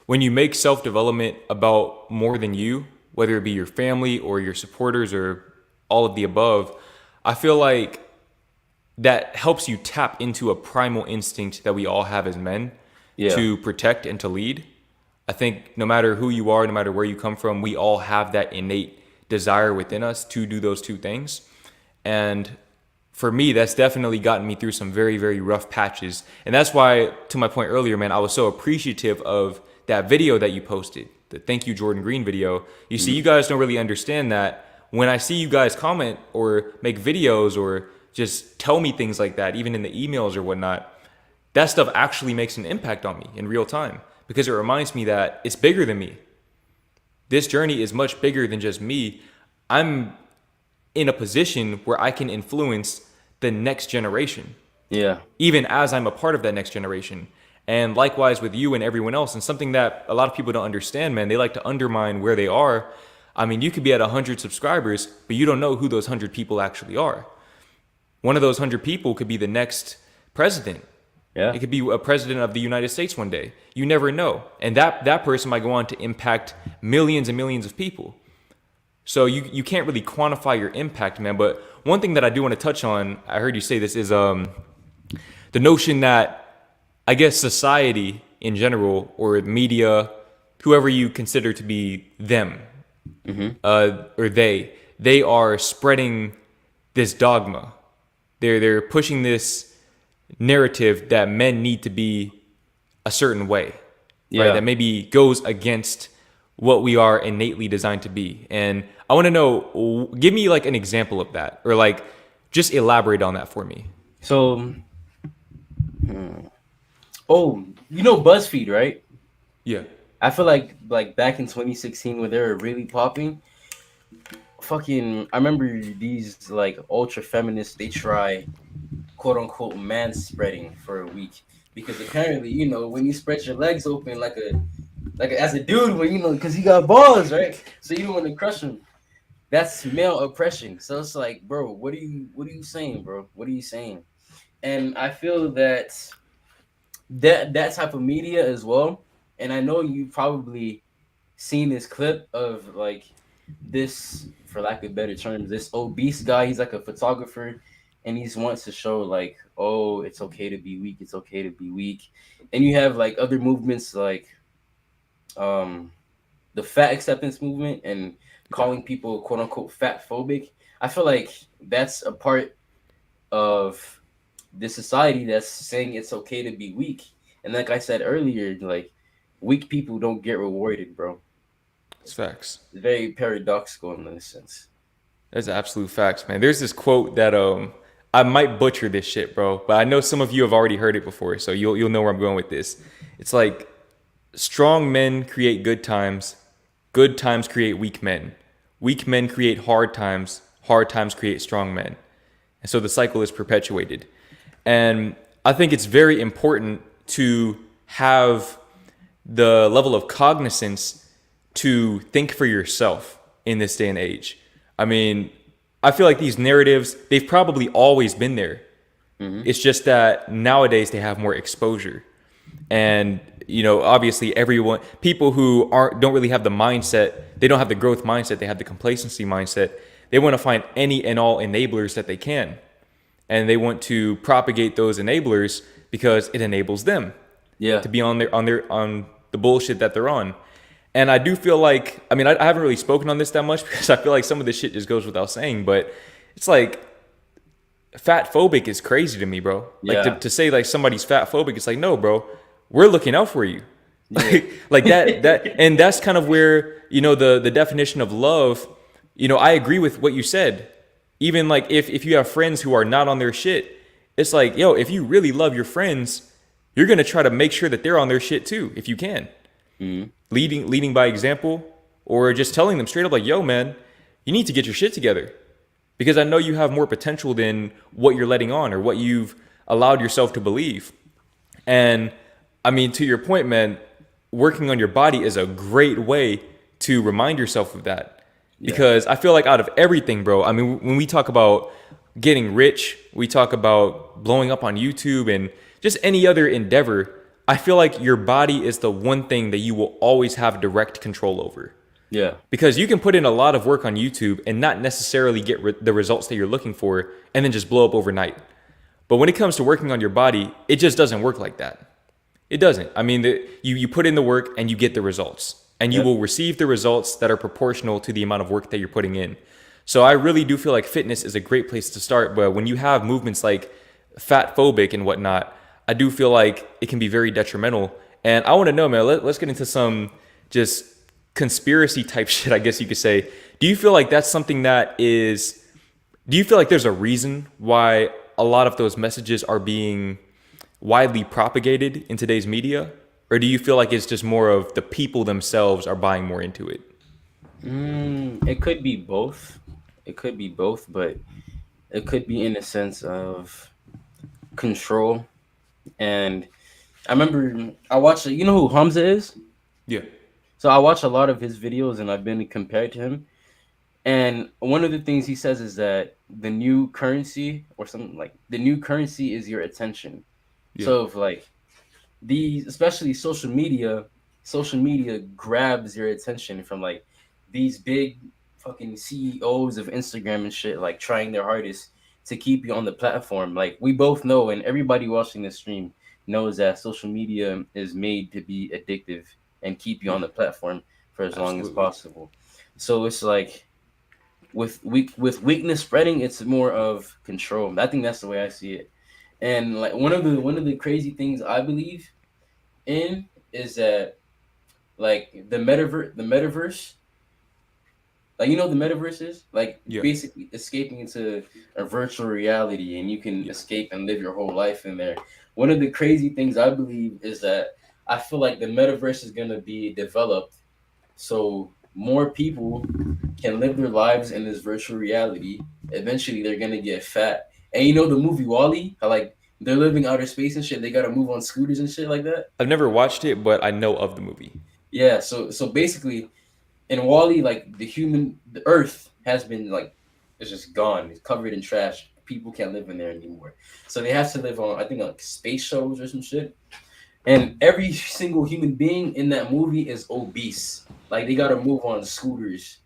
when you make self development about more than you, whether it be your family or your supporters or all of the above, I feel like that helps you tap into a primal instinct that we all have as men Yeah. to protect and to lead. I think no matter who you are, no matter where you come from, we all have that innate desire within us to do those two things. And for me, that's definitely gotten me through some very, very rough patches. And that's why, to my point earlier, man, I was so appreciative of that video that you posted, the Thank You Jordan Green video. You see, you guys don't really understand that when I see you guys comment or make videos or just tell me things like that, even in the emails or whatnot, that stuff actually makes an impact on me in real time, because it reminds me that it's bigger than me. This journey is much bigger than just me. I'm in a position where I can influence the next generation, Yeah. even as I'm a part of that next generation. And likewise with you and everyone else. And something that a lot of people don't understand, man, they like to undermine where they are. I mean, you could be at 100 subscribers, but you don't know who those 100 people actually are. One of those 100 people could be the next president. Yeah. It could be a president of the United States one day. You never know. And that person might go on to impact millions and millions of people. So you can't really quantify your impact, man. But one thing that I do want to touch on, I heard you say this, is the notion that I guess society in general, or media, whoever you consider to be them, or they are spreading this dogma. They're pushing this narrative that men need to be a certain way, Yeah. right? That maybe goes against what we are innately designed to be. And I want to know, give me like an example of that, or like just elaborate on that for me. So, oh, you know BuzzFeed, right? Yeah. I feel like back in 2016 when they were really popping, fucking I remember these like ultra feminists, they try quote unquote man spreading for a week, because apparently, you know, when you spread your legs open as a dude, when you know, because you got balls, right? So you don't want to crush them. that's male oppression. So it's like, bro, what are you saying, bro? What are you saying? And I feel that type of media as well. And I know you probably seen this clip of like this, for lack of better terms, this obese guy. He's like a photographer, and he wants to show like, oh, it's okay to be weak. It's okay to be weak. And you have like other movements like um the fat acceptance movement and Yeah. calling people quote unquote fat phobic. I feel like that's a part of the society that's saying it's okay to be weak. And like I said earlier, like weak people don't get rewarded, bro. It's facts. It's very paradoxical in this sense. That's absolute facts, man. There's this quote that I might butcher this shit, bro, but I know some of you have already heard it before, so you'll know where I'm going with this. It's like strong men create good times create weak men create hard times create strong men. And so the cycle is perpetuated. And I think it's very important to have the level of cognizance to think for yourself in this day and age. I mean, I feel like these narratives, they've probably always been there. Mm-hmm. It's just that nowadays they have more exposure. And, you know, obviously people who don't really have the mindset, they don't have the growth mindset, they have the complacency mindset. They want to find any and all enablers that they can. And they want to propagate those enablers because it enables them Yeah. to be on the bullshit that they're on. And I do feel like, I mean, I haven't really spoken on this that much because I feel like some of this shit just goes without saying, but it's like fat phobic is crazy to me, bro. Like Yeah. to say like somebody's fat phobic, it's like, no, bro, we're looking out for you. Yeah. Like that, and that's kind of where, you know, the definition of love, you know, I agree with what you said. Even like if you have friends who are not on their shit, it's like, yo, if you really love your friends, you're going to try to make sure that they're on their shit too, if you can. Mm-hmm. Leading by example, or just telling them straight up like, yo, man, you need to get your shit together because I know you have more potential than what you're letting on or what you've allowed yourself to believe. And I mean, to your point, man, working on your body is a great way to remind yourself of that. Yeah. Because I feel like out of everything, bro, I mean, when we talk about getting rich, we talk about blowing up on YouTube and just any other endeavor, I feel like your body is the one thing that you will always have direct control over. Yeah. Because you can put in a lot of work on YouTube and not necessarily get the results that you're looking for and then just blow up overnight. But when it comes to working on your body, it just doesn't work like that. It doesn't. I mean, you put in the work and you get the results. And you Yep. will receive the results that are proportional to the amount of work that you're putting in. So I really do feel like fitness is a great place to start. But when you have movements like fat phobic and whatnot, I do feel like it can be very detrimental. And I want to know, man, let's get into some just conspiracy type shit, I guess you could say. Do you feel like that's something do you feel like there's a reason why a lot of those messages are being widely propagated in today's media? Or do you feel like it's just more of the people themselves are buying more into it? It could be both. It could be both, but it could be in a sense of control. And I remember I watched, you know who Hamza is? Yeah. So I watch a lot of his videos and I've been compared to him. And one of the things he says is that the new currency or something like the new currency is your attention. Yeah. So if like these, especially social media grabs your attention from like these big fucking CEOs of Instagram and shit, like trying their hardest to keep you on the platform. Like we both know, and everybody watching this stream knows that social media is made to be addictive and keep you on the platform for as long as Absolutely. possible. So it's like with weakness spreading, it's more of control. I think that's the way I see it. And like one of the crazy things I believe in is that like the metaverse, like you know what the metaverse is, like Yeah. basically escaping into a virtual reality and you can Yeah. escape and live your whole life in there. One of the crazy things I believe is that I feel like the metaverse is going to be developed so more people can live their lives in this virtual reality. Eventually they're going to get fat. And you know the movie Wall-E, how like they're living outer space and shit, they got to move on scooters and shit like that. I've never watched it, but I know of the movie. Yeah, so basically in Wall-E, like the Earth has been like, it's just gone. It's covered in trash. People can't live in there anymore. So they have to live on, I think, like space shuttles or some shit. And every single human being in that movie is obese. Like they gotta move on scooters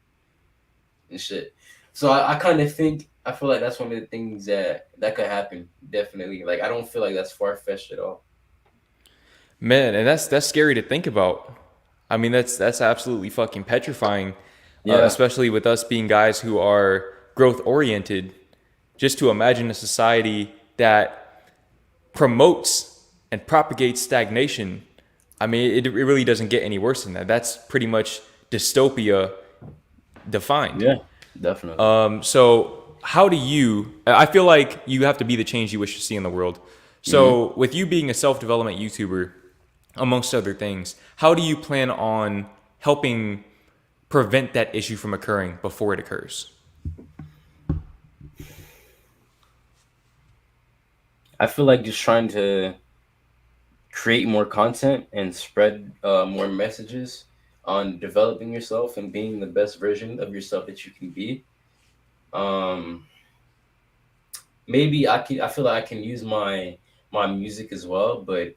and shit. So I kind of think, I feel like that's one of the things that could happen. Definitely. Like I don't feel like that's far fetched at all. Man, and that's scary to think about. I mean, that's absolutely fucking petrifying, Yeah. especially with us being guys who are growth oriented. Just to imagine a society that promotes and propagates stagnation. I mean, it really doesn't get any worse than that. That's pretty much dystopia defined. Yeah. Definitely. So how do you, I feel like you have to be the change you wish to see in the world. So with you being a self-development YouTuber, amongst other things, how do you plan on helping prevent that issue from occurring before it occurs? I feel like just trying to create more content and spread more messages on developing yourself and being the best version of yourself that you can be. Um, Maybe I feel like I can use my music as well, but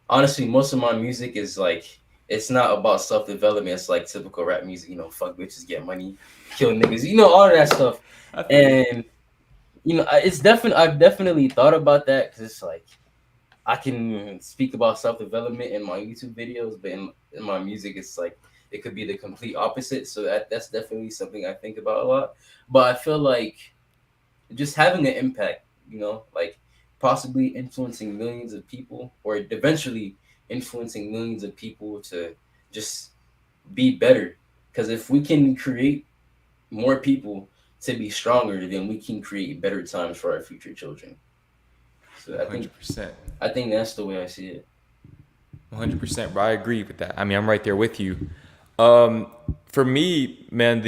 honestly, most of my music is like, it's not about self development. It's like typical rap music, fuck bitches, get money, kill niggas, all of that stuff. I feel you. And it's definitely, I've definitely thought about that because it's like I can speak about self development in my YouTube videos, but in my music, it's like it could be the complete opposite. So that's definitely something I think about a lot. But I feel like just having an impact, like possibly influencing millions of people, or eventually influencing millions of people to just be better. Because if we can create more people to be stronger, then we can create better times for our future children. So 100%. I think that's the way I see it. 100%, bro. I agree with that. I mean, I'm right there with you. For me, man,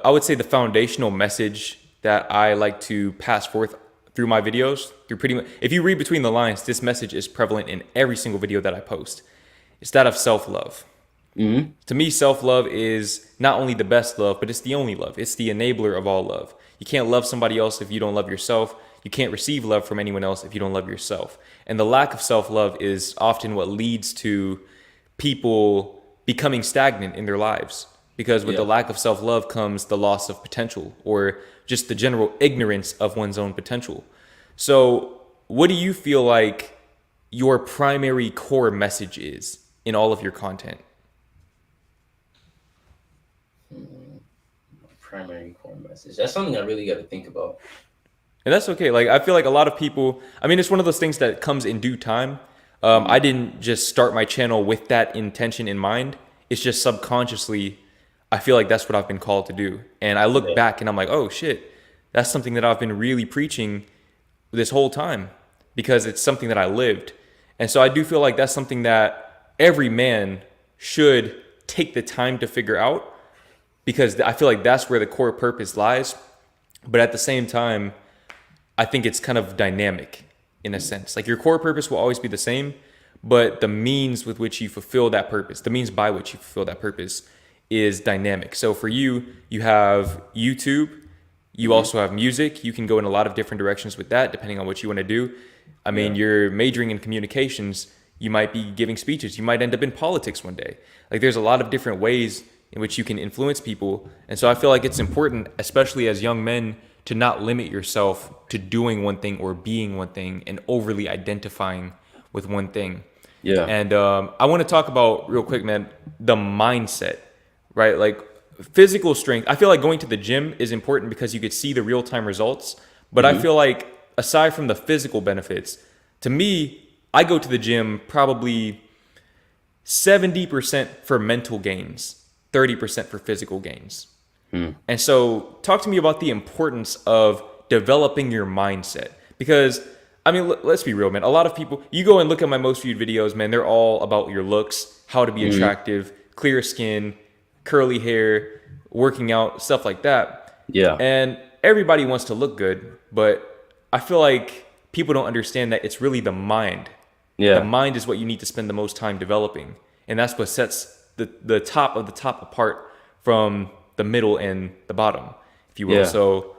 I would say the foundational message that I like to pass forth through my videos, through pretty much, if you read between the lines, this message is prevalent in every single video that I post. It's that of self-love. To me, self-love is not only the best love, but it's the only love. It's the enabler of all love. You can't love somebody else if you don't love yourself. You can't receive love from anyone else if you don't love yourself. And the lack of self-love is often what leads to people becoming stagnant in their lives. Because with the lack of self-love comes the loss of potential, or just the general ignorance of one's own potential. So what do you feel like your primary core message is in all of your content? Primary core message. That's something I really got to think about. And that's okay. Like, I feel like a lot of people, I mean, it's one of those things that comes in due time. I didn't just start my channel with that intention in mind. It's just subconsciously, I feel like that's what I've been called to do. And I look back and I'm like, oh shit, that's something that I've been really preaching this whole time, because it's something that I lived. And so I do feel like that's something that every man should take the time to figure out, because I feel like that's where the core purpose lies. But at the same time, I think it's kind of dynamic in a sense. Like, your core purpose will always be the same, but the means with which you fulfill that purpose, the means by which you fulfill that purpose, is dynamic. So for you, you have YouTube, you also have music. You can go in a lot of different directions with that, depending on what you want to do. I mean, you're majoring in communications. You might be giving speeches. You might end up in politics one day. Like, there's a lot of different ways in which you can influence people. And so I feel like it's important, especially as young men, to not limit yourself to doing one thing or being one thing and overly identifying with one thing. Yeah. And I want to talk about, real quick, man, the mindset, right? Like, physical strength. I feel like going to the gym is important because you could see the real-time results. But I feel like, aside from the physical benefits, to me, I go to the gym probably 70% for mental gains, 30% for physical gains. And so talk to me about the importance of developing your mindset. Because, I mean, let's be real, man. A lot of people, you go and look at my most viewed videos, man, they're all about your looks, how to be attractive, clear skin, curly hair, working out, stuff like that. Yeah. And everybody wants to look good, but I feel like people don't understand that it's really the mind. Yeah. The mind is what you need to spend the most time developing. And that's what sets the top of the top apart from the middle and the bottom, if you will. Yeah. So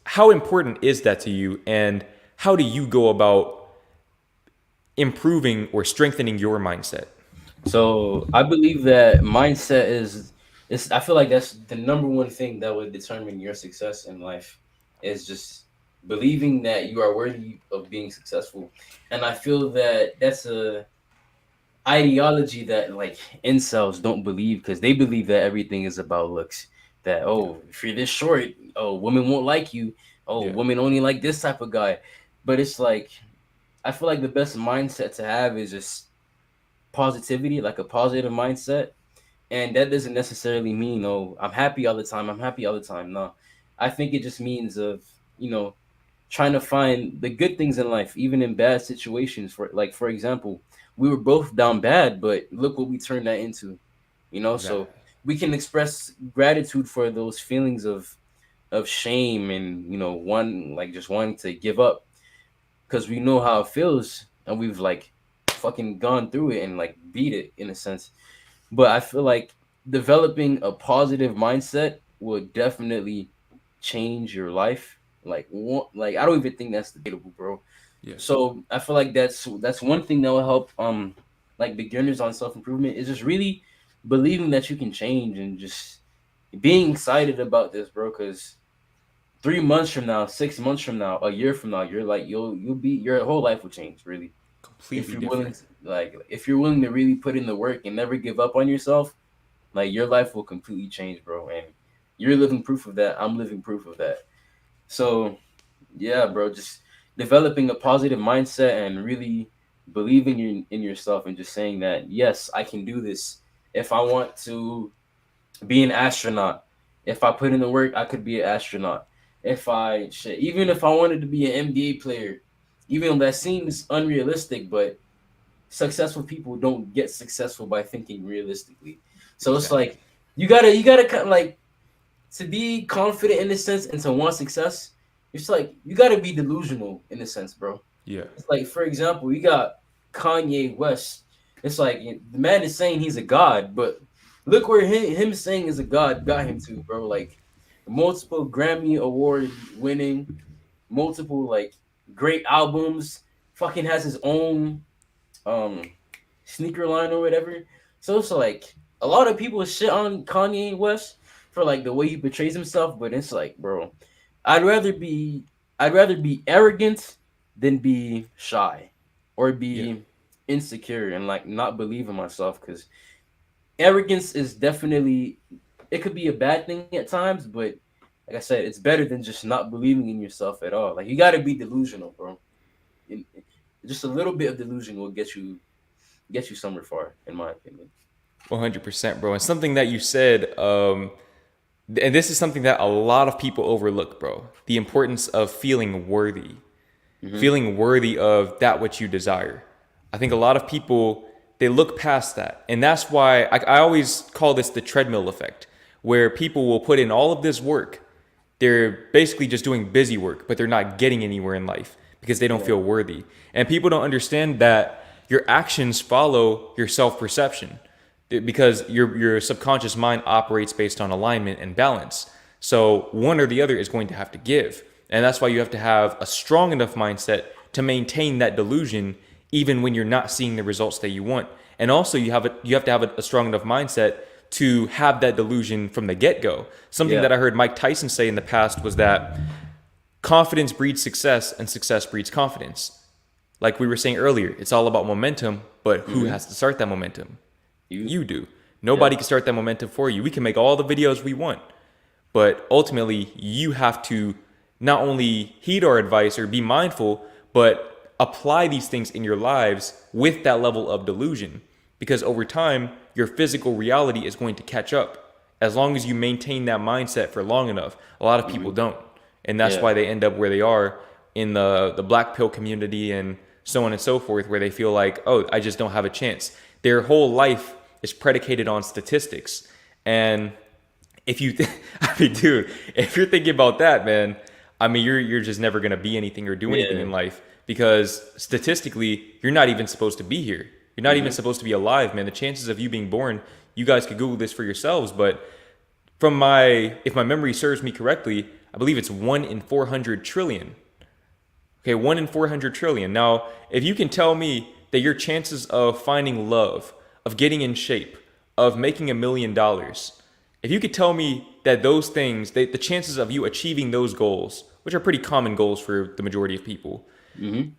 how important is that to you, and how do you go about improving or strengthening your mindset? So I believe that mindset is I feel like that's the number one thing that would determine your success in life, is just believing that you are worthy of being successful. And I feel that that's a ideology that like incels don't believe, because they believe that everything is about looks. That, oh, if you're this short, oh, women won't like you. Oh, Yeah, women only like this type of guy. But it's like, I feel like the best mindset to have is just positivity, like a positive mindset. And that doesn't necessarily mean, oh, I'm happy all the time. I'm happy all the time. No, I think it just means of, you know, trying to find the good things in life, even in bad situations. For example, we were both down bad, but look what we turned that into, you know. So exactly. we can express gratitude for those feelings of shame and, you know, one like just wanting to give up, because we know how it feels and we've like fucking gone through it and like beat it in a sense. But I feel like developing a positive mindset will definitely change your life. Like I don't even think that's debatable, bro. Yeah, So I feel like that's one thing that will help like beginners on self improvement, is just really believing that you can change and just being excited about this, bro. Because 3 months from now, 6 months from now, a year from now, you're like you'll be, your whole life will change, really. If completely you're willing different. to, like, if you're willing to really put in the work and never give up on yourself, like your life will completely change, bro. And you're living proof of that. I'm living proof of that. So yeah, bro, just developing a positive mindset and really believing in yourself and just saying that yes, I can do this. If I want to be an astronaut, if I put in the work, I could be an astronaut. If I shit, even if I wanted to be an NBA player, even though that seems unrealistic, but successful people don't get successful by thinking realistically. So it's Exactly. like you gotta kind of like, to be confident in this sense and to want success. It's like you gotta be delusional in a sense, bro. Yeah, It's like, for example, you got Kanye West. It's like the man is saying he's a god, but look where him saying is a god got him to, bro. Like multiple Grammy award winning, multiple like great albums. Fucking has his own um sneaker line or whatever. So it's like a lot of people shit on Kanye West for like the way he portrays himself, but it's like, bro, I'd rather be I'd rather be arrogant than be shy or yeah, be insecure and like not believe in myself, because arrogance is definitely, it could be a bad thing at times, but like I said, it's better than just not believing in yourself at all. Like you got to be delusional, bro. And just a little bit of delusion will get you somewhere far, in my opinion. 100%, bro. And something that you said, and this is something that a lot of people overlook, bro. The importance of Hmm. feeling worthy of that which you desire. I think a lot of people, they look past that. And that's why I always call this the treadmill effect, where people will put in all of this work. They're basically just doing busy work, but they're not getting anywhere in life because they don't Yeah, feel worthy. And people don't understand that your actions follow your self-perception, because your subconscious mind operates based on alignment and balance. So one or the other is going to have to give. And that's why you have to have a strong enough mindset to maintain that delusion even when you're not seeing the results that you want. And also you have to have a strong enough mindset to have that delusion from the get-go. Something yeah, that I heard Mike Tyson say in the past was that confidence breeds success and success breeds confidence. Like we were saying earlier, it's all about momentum, but who hmm, has to start that momentum? you, You do. yeah, Nobody can start that momentum for you. We can make all the videos we want, but ultimately you have to not only heed our advice or be mindful, but apply these things in your lives with that level of delusion. Because over time, your physical reality is going to catch up as long as you maintain that mindset for long enough. A lot of people hmm, don't. And that's yeah, why they end up where they are in the black pill community and so on and so forth, where they feel like, oh, I just don't have a chance. Their whole life is predicated on statistics. And if you, I mean, dude, if you're thinking about that, man, I mean, you're just never gonna be anything or do anything yeah, in life because statistically, you're not even supposed to be here. You're not even hmm, supposed to be alive, man. The chances of you being born, you guys could Google this for yourselves, but from my, if my memory serves me correctly, I believe it's 1 in 400 trillion. Okay, 1 in 400 trillion. Now, if you can tell me that your chances of finding love, of getting in shape, of making $1 million, if you could tell me that those things, the chances of you achieving those goals, which are pretty common goals for the majority of people, Mm-hmm.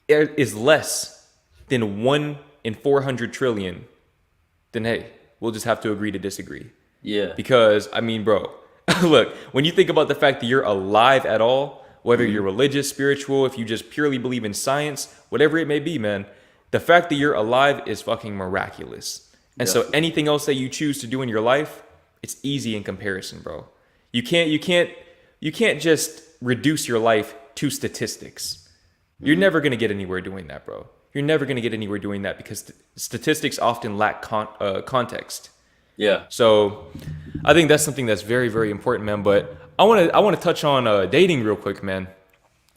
is less than 1 in 400 trillion, then hey, we'll just have to agree to disagree. Yeah. Because, I mean, bro, look, when you think about the fact that you're alive at all, whether Mm-hmm. you're religious, spiritual, if you just purely believe in science, whatever it may be, man, the fact that you're alive is fucking miraculous. And so Definitely. anything else that you choose to do in your life, it's easy in comparison, bro. You can't just reduce your life to statistics. You're Mm-hmm. never going to get anywhere doing that, bro. You're never going to get anywhere doing that because statistics often lack context. Yeah. So I think that's something that's very, very important, man. But I want to touch on dating real quick, man.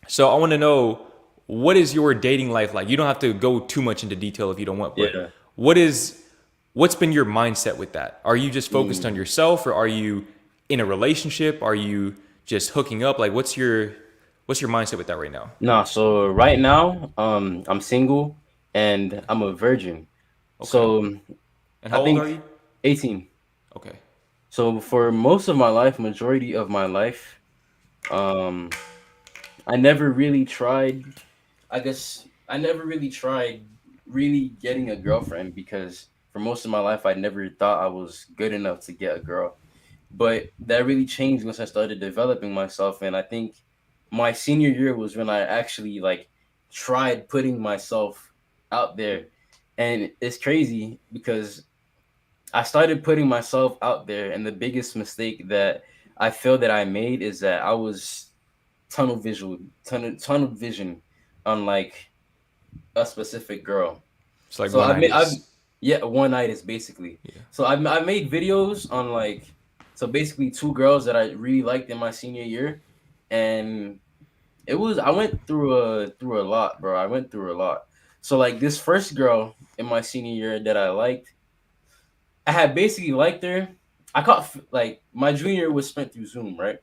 So I want to know, what is your dating life like? You don't have to go too much into detail if you don't want, but Yeah. what's been your mindset with that? Are you just focused on Mm. yourself, or are you in a relationship? Are you just hooking up? Like, what's your mindset with that right now? Nah, so right now, I'm single and I'm a virgin. Okay. So And I how old are think you? 18. Okay. So for most of my life, majority of my life, um, I never really tried. I guess I never really tried really getting a girlfriend because for most of my life, I never thought I was good enough to get a girl. But that really changed once I started developing myself, and I think my senior year was when I actually like tried putting myself out there. And it's crazy because I started putting myself out there, and the biggest mistake that I feel that I made is that I was tunnel vision on like a specific girl. It's like So one I've itis. yeah, one night is basically. Yeah. So I made videos on like, so basically two girls that I really liked in my senior year, and it was, I went through a lot, bro. I went through a lot. So like this first girl in my senior year that I liked, I had basically liked her. I caught like my junior year was spent through Zoom, right?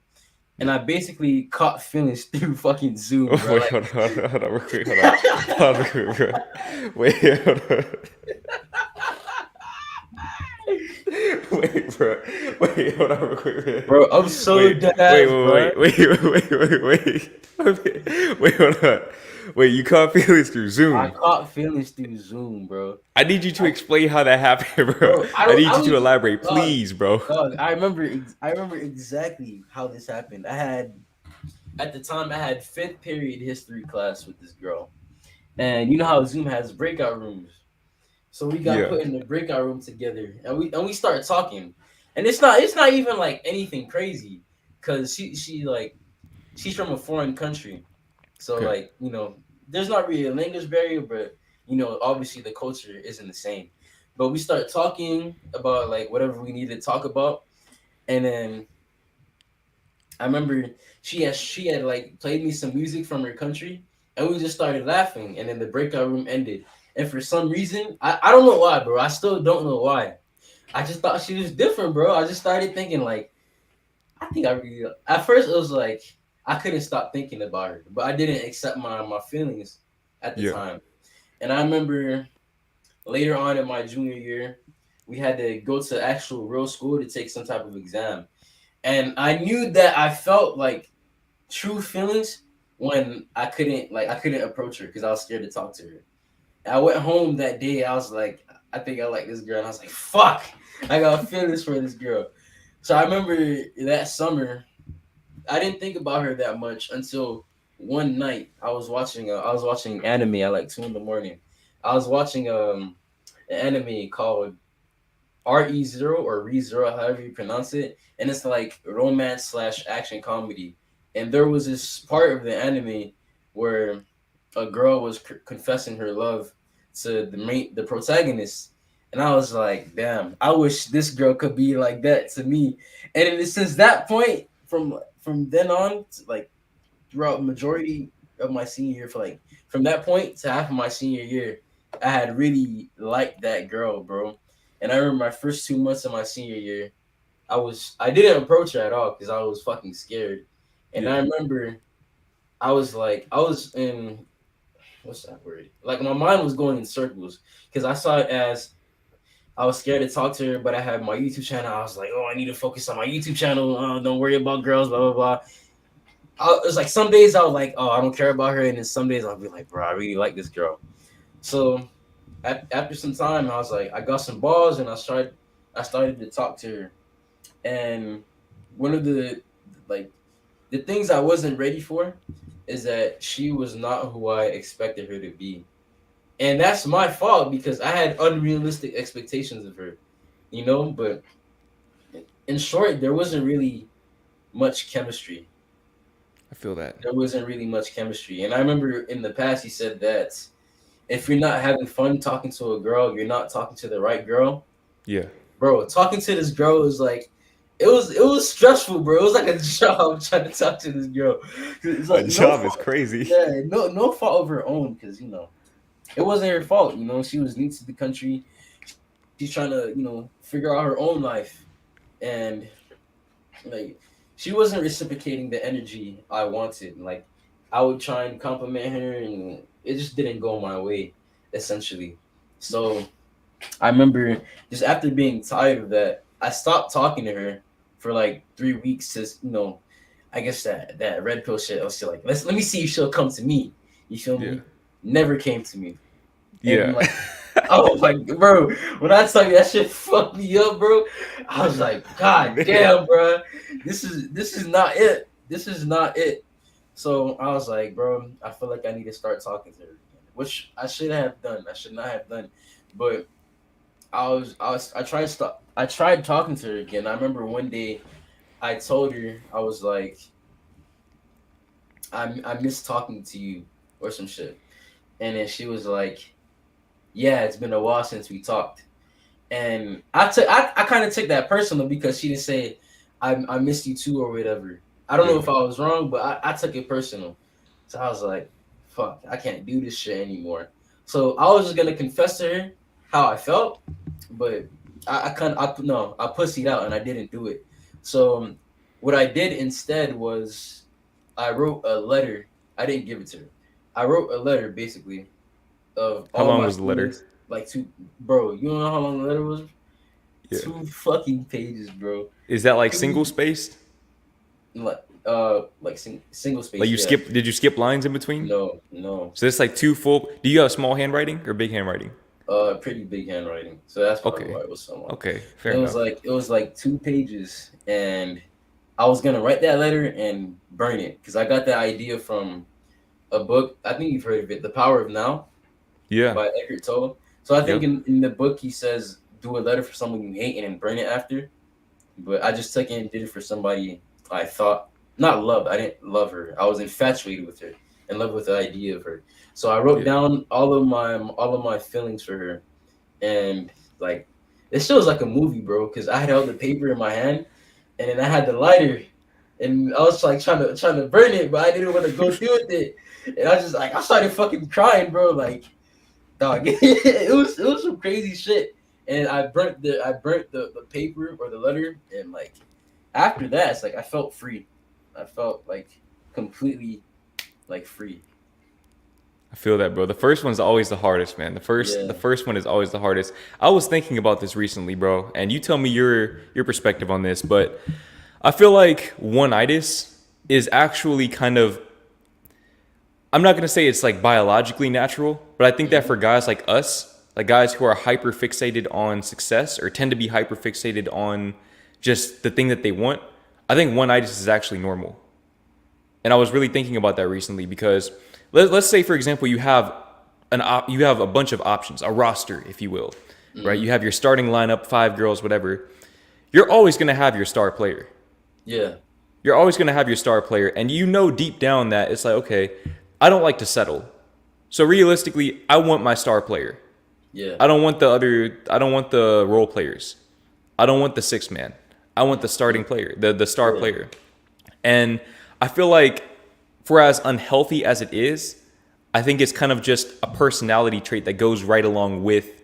And Yeah. I basically caught feelings through fucking Zoom, Oh, bro. wait, Like, hold on, real quick, hold on. Hold on, real quick, bro. Wait, hold on. Wait, bro. Wait, hold on real quick, man. bro, I'm so Wait, dead wait, ass, bro. wait, wait, wait, wait, wait, wait. Wait, hold on. Wait, you caught feelings through I Zoom. caught feelings through Zoom, bro. I need you to explain how that happened, bro. Bro, I I don't. need I you to was elaborate, dog. please, bro. Dog. I remember. I remember exactly how this happened. I had at the time I had fifth period history class with this girl, and you know how Zoom has breakout rooms. So we got Yeah. put in the breakout room together, and we started talking, and it's not even like anything crazy, cause she like she's from a foreign country, so Okay. like there's not really a language barrier, but obviously the culture isn't the same. But we start talking about like whatever we needed to talk about, and then I remember she had like played me some music from her country, and we just started laughing, and then the breakout room ended. And for some reason, I don't know why, bro. I still don't know why. I just thought she was different, bro. I just started thinking like, I think I really. At first, it was like I couldn't stop thinking about her, but I didn't accept my feelings at the Yeah. time. And I remember later on in my junior year, we had to go to actual real school to take some type of exam, and I knew that I felt like true feelings when I couldn't approach her because I was scared to talk to her. I went home that day. I was like, I think I like this girl, and I was like, fuck, I got feelings for this girl. So I remember that summer, I didn't think about her that much until one night I was watching anime at like 2 in the morning. I was watching an anime called RE0 or ReZero, however you pronounce it, and it's like romance slash action comedy. And there was this part of the anime where a girl was confessing her love to the protagonist, and I was like, damn, I wish this girl could be like that to me. And since that point, from then on, like throughout majority of my senior year, for like from that point to half of my senior year, I had really liked that girl, bro. And I remember my first 2 months of my senior year, I didn't approach her at all because I was fucking scared. And Yeah. I remember I was in, what's that word? Like my mind was going in circles because I saw it as I was scared to talk to her, but I had my YouTube channel. I was like, oh, I need to focus on my YouTube channel. Don't worry about girls, blah blah blah. It was like some days I was like, oh, I don't care about her, and then some days I'll be like, bro, I really like this girl. So after some time, I was like, I got some balls, and I started to talk to her, and one of like the things I wasn't ready for is that she was not who I expected her to be. And that's my fault because I had unrealistic expectations of her, but in short, there wasn't really much chemistry. I feel that. There wasn't really much chemistry. And I remember in the past he said that if you're not having fun talking to a girl, you're not talking to the right girl. Yeah. Bro, talking to this girl was like it was stressful, bro. It was like a job trying to talk to this girl. It's like A job is crazy. yeah, no fault of her own because it wasn't her fault. She was new to the country. She's trying to figure out her own life, and like she wasn't reciprocating the energy I wanted. Like I would try and compliment her, and it just didn't go my way, essentially. So I remember just after being tired of that, I stopped talking to her for like 3 weeks. To I guess that red pill shit. I was still like, let me see if she'll come to me. You feel Yeah. me? Never came to me. And Yeah. like, I was like, bro, when I tell you that shit fucked me up, bro, I was like, God damn, bro, this is not it. This is not it. So I was like, bro, I feel like I need to start talking to her again, which I should have done. I should not have done, but I tried talking to her again. I remember one day I told her I was like, I miss talking to you or some shit, and then she was like, yeah, it's been a while since we talked. And I kind of took that personal because she didn't say I missed you too or whatever. I don't know Yeah. if I was wrong, but I took it personal. So I was like, fuck, I can't do this shit anymore. So I was just gonna confess to her how I felt, but I pussied out and I didn't do it. So what I did instead was I wrote a letter. I didn't give it to her. I wrote a letter basically of How all long my was the letter? feelings, like bro. You don't know how long the letter was? Yeah. 2 fucking pages, bro. Is that like Two, single spaced? single space. Like you Yeah. skip? Did you skip lines in between? No, no. So it's like two full. Do you have small handwriting or big handwriting? Pretty big handwriting. So that's probably Okay. why it was so long. Okay. Fair It enough. was like 2 pages, and I was gonna write that letter and burn it because I got that idea from a book. I think you've heard of it, The Power of Now Yeah. by Eckhart Tolle. So I think Yep. in the book he says do a letter for someone you hate and then burn it after. But I just took it and did it for somebody I thought not loved. I didn't love her. I was infatuated with her, in love with the idea of her. So I wrote Yeah. down all of my feelings for her, and like it shows like a movie, bro. Because I had held the paper in my hand, and then I had the lighter, and I was like trying to burn it, but I didn't want to go through with it. And I just like I started fucking crying, bro. Like, dog, it was some crazy shit. And I burnt the paper or the letter, and like after that, it's like I felt free. I felt like completely like free. I feel that, bro. The first one's always the hardest, man. The Yeah. first one is always the hardest. I was thinking about this recently, bro, and you tell me your perspective on this, but I feel like one-itis is actually kind of, I'm not gonna say it's like biologically natural, but I think that for guys like us, like guys who are hyper fixated on success or tend to be hyper fixated on just the thing that they want, I think one-itis is actually normal. And I was really thinking about that recently because let's say, for example, you have you have a bunch of options, a roster, if you will, right? You have your starting lineup, 5 girls, whatever. You're always going to have your star player. Yeah. You're always going to have your star player, and you know deep down that it's like, okay, I don't like to settle. So realistically, I want my star player. Yeah. I don't want the role players. I don't want the sixth man. I want the starting player, the star Yeah. player. And I feel like for as unhealthy as it is, I think it's kind of just a personality trait that goes right along with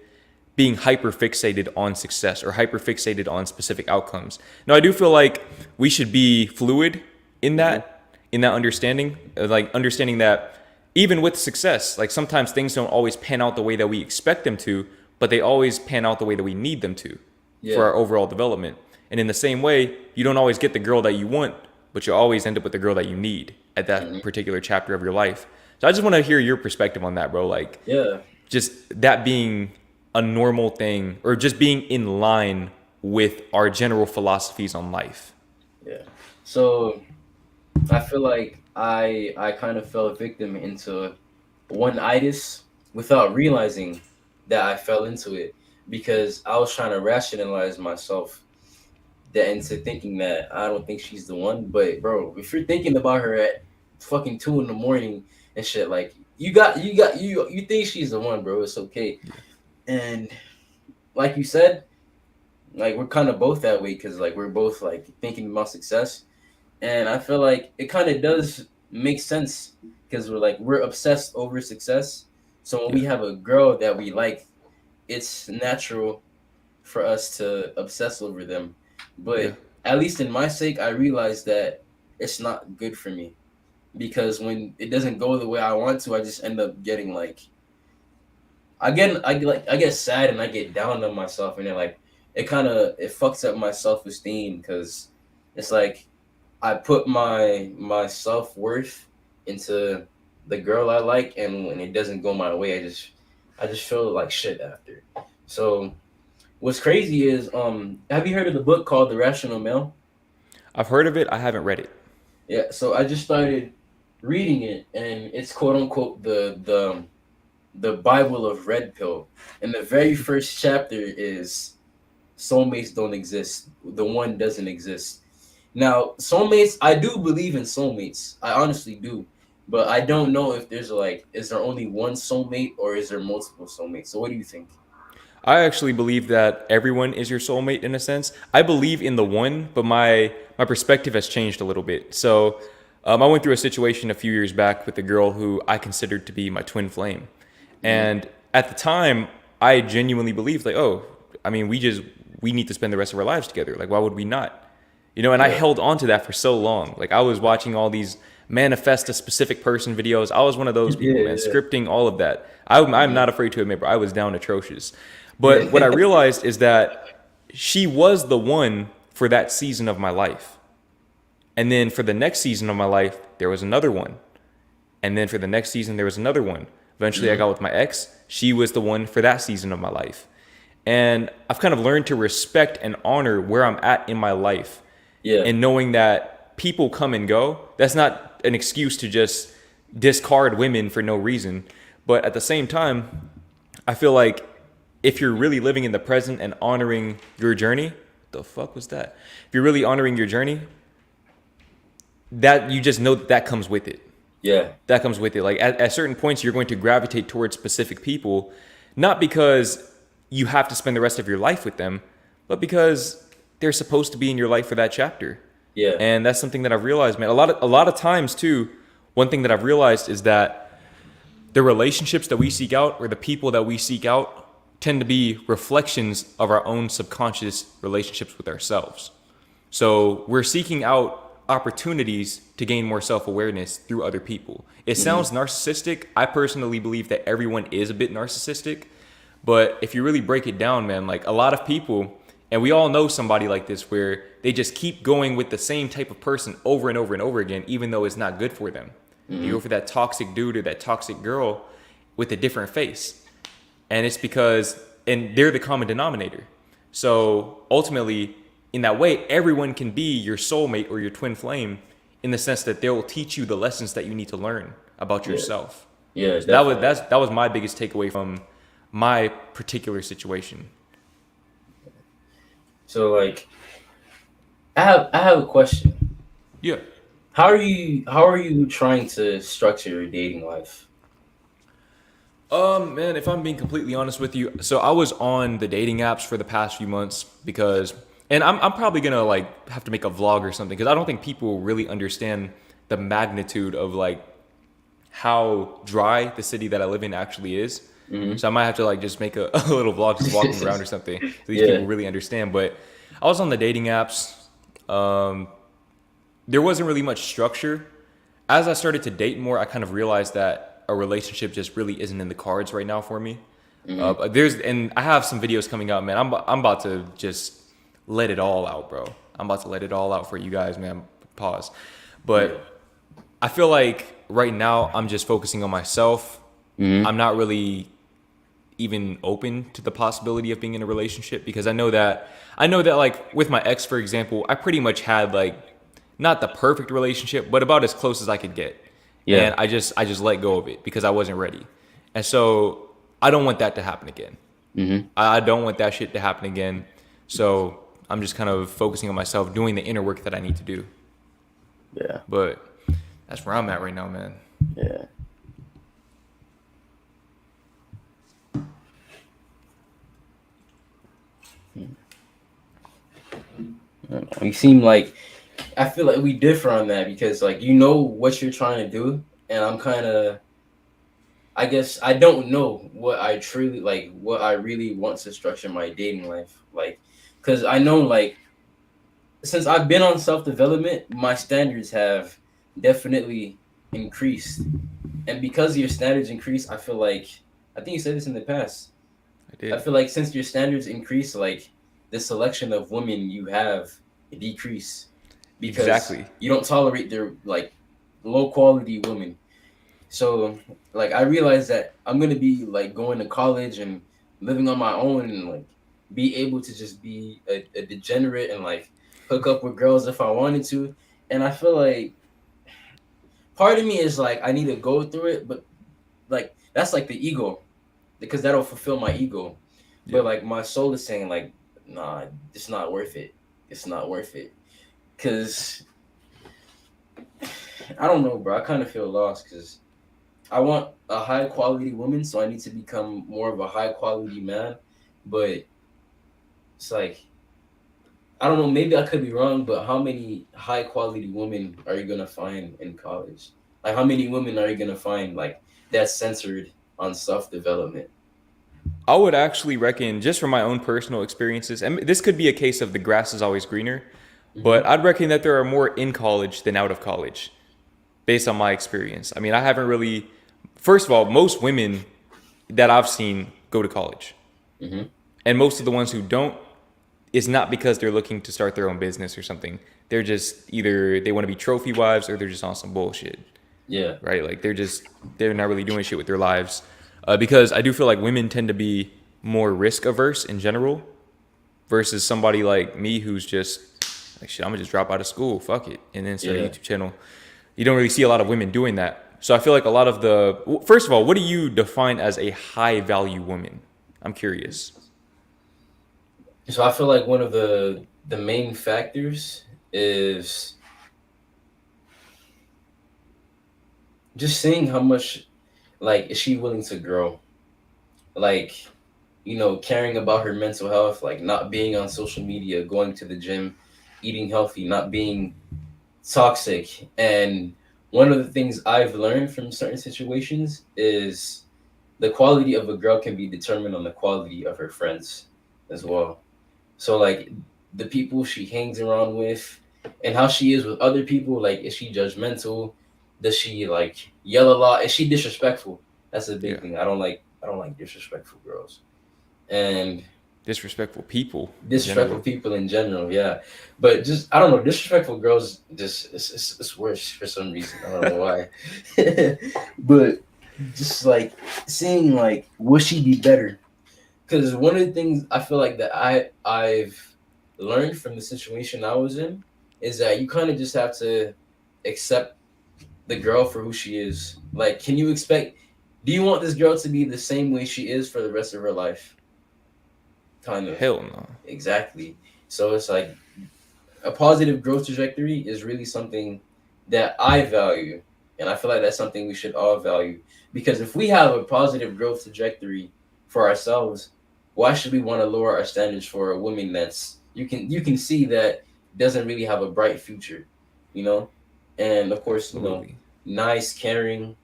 being hyper fixated on success or hyper fixated on specific outcomes. Now, I do feel like we should be fluid in that understanding, like understanding that even with success, like sometimes things don't always pan out the way that we expect them to, but they always pan out the way that we need them to for our overall development. And in the same way, you don't always get the girl that you want, but you always end up with the girl that you need at that particular chapter of your life. So I just want to hear your perspective on that, bro. Like, just that being a normal thing, or just being in line with our general philosophies on life. Yeah. So I feel like I kind of fell victim into one-itis without realizing that I fell into it, because I was trying to rationalize myself that into thinking that I don't think she's the one. But bro, if you're thinking about her at fucking 2 a.m. and shit, like you think she's the one, bro. It's okay. And like you said, like we're kind of both that way, because like we're both like thinking about success. And I feel like it kind of does make sense, because we're obsessed over success. So when we have a girl that we like, it's natural for us to obsess over them. But at least in my sake, I realized that it's not good for me, because when it doesn't go the way I want to, I just end up getting like, I get sad and I get down on myself, and then like it fucks up my self-esteem, because it's like I put my self-worth into the girl I like, and when it doesn't go my way, I just feel like shit after. So what's crazy is, have you heard of the book called The Rational Male? I've heard of it. I haven't read it. Yeah, so I just started reading it, and it's quote unquote the Bible of Red Pill. And the very first chapter is soulmates don't exist. The one doesn't exist. Now, soulmates, I do believe in soulmates. I honestly do. But I don't know if is there only one soulmate, or is there multiple soulmates? So what do you think? I actually believe that everyone is your soulmate in a sense. I believe in the one, but my perspective has changed a little bit. So I went through a situation a few years back with a girl who I considered to be my twin flame. And at the time, I genuinely believed like, oh, I mean, we need to spend the rest of our lives together. Like, why would we not? You know, and I held on to that for so long. Like, I was watching all these manifest a specific person videos. I was one of those people, man, scripting all of that. I'm not afraid to admit, bro, I was down atrocious. But what I realized is that she was the one for that season of my life. And then for the next season of my life, there was another one. And then for the next season, there was another one. Eventually, I got with my ex. She was the one for that season of my life. And I've kind of learned to respect and honor where I'm at in my life. Yeah. And knowing that people come and go, that's not an excuse to just discard women for no reason. But at the same time, I feel like if you're really living in the present and honoring your journey, the fuck was that? If you're really honoring your journey, that you just know that comes with it. Yeah. That comes with it. Like at certain points, you're going to gravitate towards specific people, not because you have to spend the rest of your life with them, but because they're supposed to be in your life for that chapter. Yeah. And that's something that I've realized, man. A lot of times too, one thing that I've realized is that the relationships that we seek out, or the people that we seek out, tend to be reflections of our own subconscious relationships with ourselves. So we're seeking out opportunities to gain more self-awareness through other people. It sounds narcissistic. I personally believe that everyone is a bit narcissistic, but if you really break it down, man, like a lot of people, and we all know somebody like this, where they just keep going with the same type of person over and over and over again, even though it's not good for them. You go for that toxic dude or that toxic girl with a different face. And it's because, and they're the common denominator. So ultimately, in that way, everyone can be your soulmate or your twin flame, in the sense that they'll teach you the lessons that you need to learn about yourself. Yeah, so that was my biggest takeaway from my particular situation. So like, I have a question. Yeah. How are you trying to structure your dating life? Man, if I'm being completely honest with you, so I was on the dating apps for the past few months because, and I'm probably gonna like have to make a vlog or something, because I don't think people really understand the magnitude of like how dry the city that I live in actually is. Mm-hmm. So I might have to like just make a, a little vlog just walking around or something so these Yeah. people really understand. But I was on the dating apps. Um, there wasn't really much structure. As I started to date more, I kind of realized that a relationship just really isn't in the cards right now for me. Mm-hmm. But and I have some videos coming out, man. I'm about to just let it all out, bro. I'm about to let it all out for you guys, man. Pause. Yeah. But I feel like right now I'm just focusing on myself. Mm-hmm. I'm not really even open to the possibility of being in a relationship because I know that like with my ex, for example, I pretty much had like not the perfect relationship, but about as close as I could get. Yeah. And I just let go of it because I wasn't ready. And so I don't want that to happen again. Mm-hmm. I don't want that shit to happen again. So I'm just kind of focusing on myself, doing the inner work that I need to do. Yeah. But that's where I'm at right now, man. Yeah. You seem like I feel like we differ on that because like you know what you're trying to do, and I'm kind of I guess I don't know what I truly like, what I really want to structure my dating life like, because I know like since I've been on self development, my standards have definitely increased, and because your standards increase, I feel like I think you said this in the past. I I did. feel like since your standards increase, like the selection of women you have decrease because Exactly. you don't tolerate their like low quality women. So like I realized that I'm gonna be like going to college and living on my own and like be able to just be a degenerate and like hook up with girls if I wanted to. And I feel like part of me is like I need to go through it, but like that's like the ego because that'll fulfill my ego. Yeah. But like my soul is saying like, nah, it's not worth it. It's not worth it. Cause I don't know, bro. I kind of feel lost because I want a high quality woman, so I need to become more of a high quality man. But it's like I don't know. Maybe I could be wrong, but how many high quality women are you gonna find in college? Like, how many women are you gonna find like that's censored on self development? I would actually reckon, just from my own personal experiences, and this could be a case of the grass is always greener, but Mm-hmm. I'd reckon that there are more in college than out of college, based on my experience. I mean, I haven't really, first of all, most women that I've seen go to college. Mm-hmm. And most of the ones who don't, it's not because they're looking to start their own business or something. They're just either they want to be trophy wives or they're just on some bullshit, Yeah. right? Like they're not really doing shit with their lives. Because I do feel like women tend to be more risk averse in general versus somebody like me who's just like, shit, I'm gonna just drop out of school, fuck it, and then start a Yeah. YouTube channel. You don't really see a lot of women doing that. So I feel like a lot of first of all, what do you define as a high value woman? I'm curious. So I feel like one of the main factors is just seeing how much like is she willing to grow, like caring about her mental health, like not being on social media, going to the gym, eating healthy, not being toxic. And one of the things I've learned from certain situations is the quality of a girl can be determined on the quality of her friends as well. So like the people she hangs around with and how she is with other people, like is she judgmental? Does she like yell a lot? Is she disrespectful? That's a big Yeah, thing. I don't like disrespectful girls. And disrespectful people in disrespectful general. people in general, yeah. But just I don't know, disrespectful girls just it's worse for some reason. I don't know why. But just like seeing like would she be better? Because one of the things I feel like that I've learned from the situation I was in is that you kind of just have to accept the girl for who she is. Like, can you expect? Do you want this girl to be the same way she is for the rest of her life? Kind of. Hell no. Exactly. So it's like a positive growth trajectory is really something that I value. And I feel like that's something we should all value. Because if we have a positive growth trajectory for ourselves, why should we want to lower our standards for a woman that's you can see that doesn't really have a bright future, you know? And of course, Absolutely. nice, caring,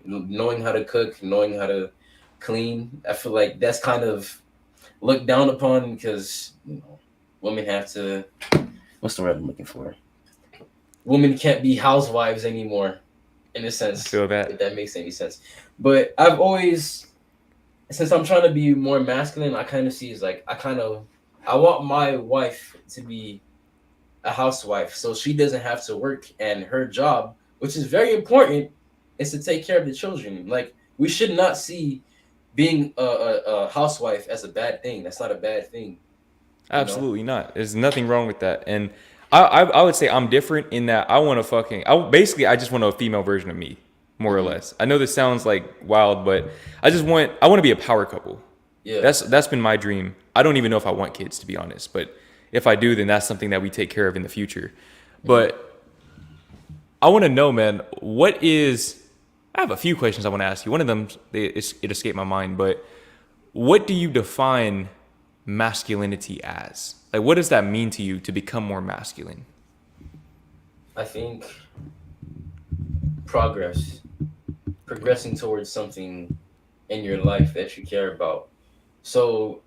knowing how to cook, knowing how to clean. I feel like that's kind of looked down upon because women have to. What's the word I'm looking for? Women can't be housewives anymore, in a sense. I feel that. If that makes any sense. But I've always, since I'm trying to be more masculine, I kind of see as like I want my wife to be a housewife, so she doesn't have to work, and her job, which is very important, is to take care of the children. Like we should not see being a housewife as a bad thing. That's not a bad thing. Absolutely not. There's nothing wrong with that. And I would say I'm different in that I want to I just want a female version of me, more or less. I know this sounds like wild, but I want to be a power couple. Yeah. That's been my dream. I don't even know if I want kids, to be honest, but if I do, then that's something that we take care of in the future. But I want to know, man, I have a few questions I want to ask you. One of them, it escaped my mind, but what do you define masculinity as? Like, what does that mean to you to become more masculine? I think progressing towards something in your life that you care about. So,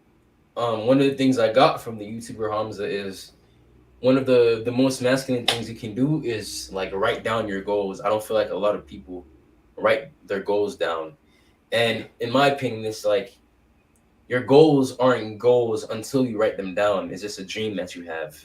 one of the things I got from the YouTuber Hamza is one of the most masculine things you can do is like write down your goals. I don't feel like a lot of people write their goals down, and in my opinion, it's like your goals aren't goals until you write them down. It's just a dream that you have.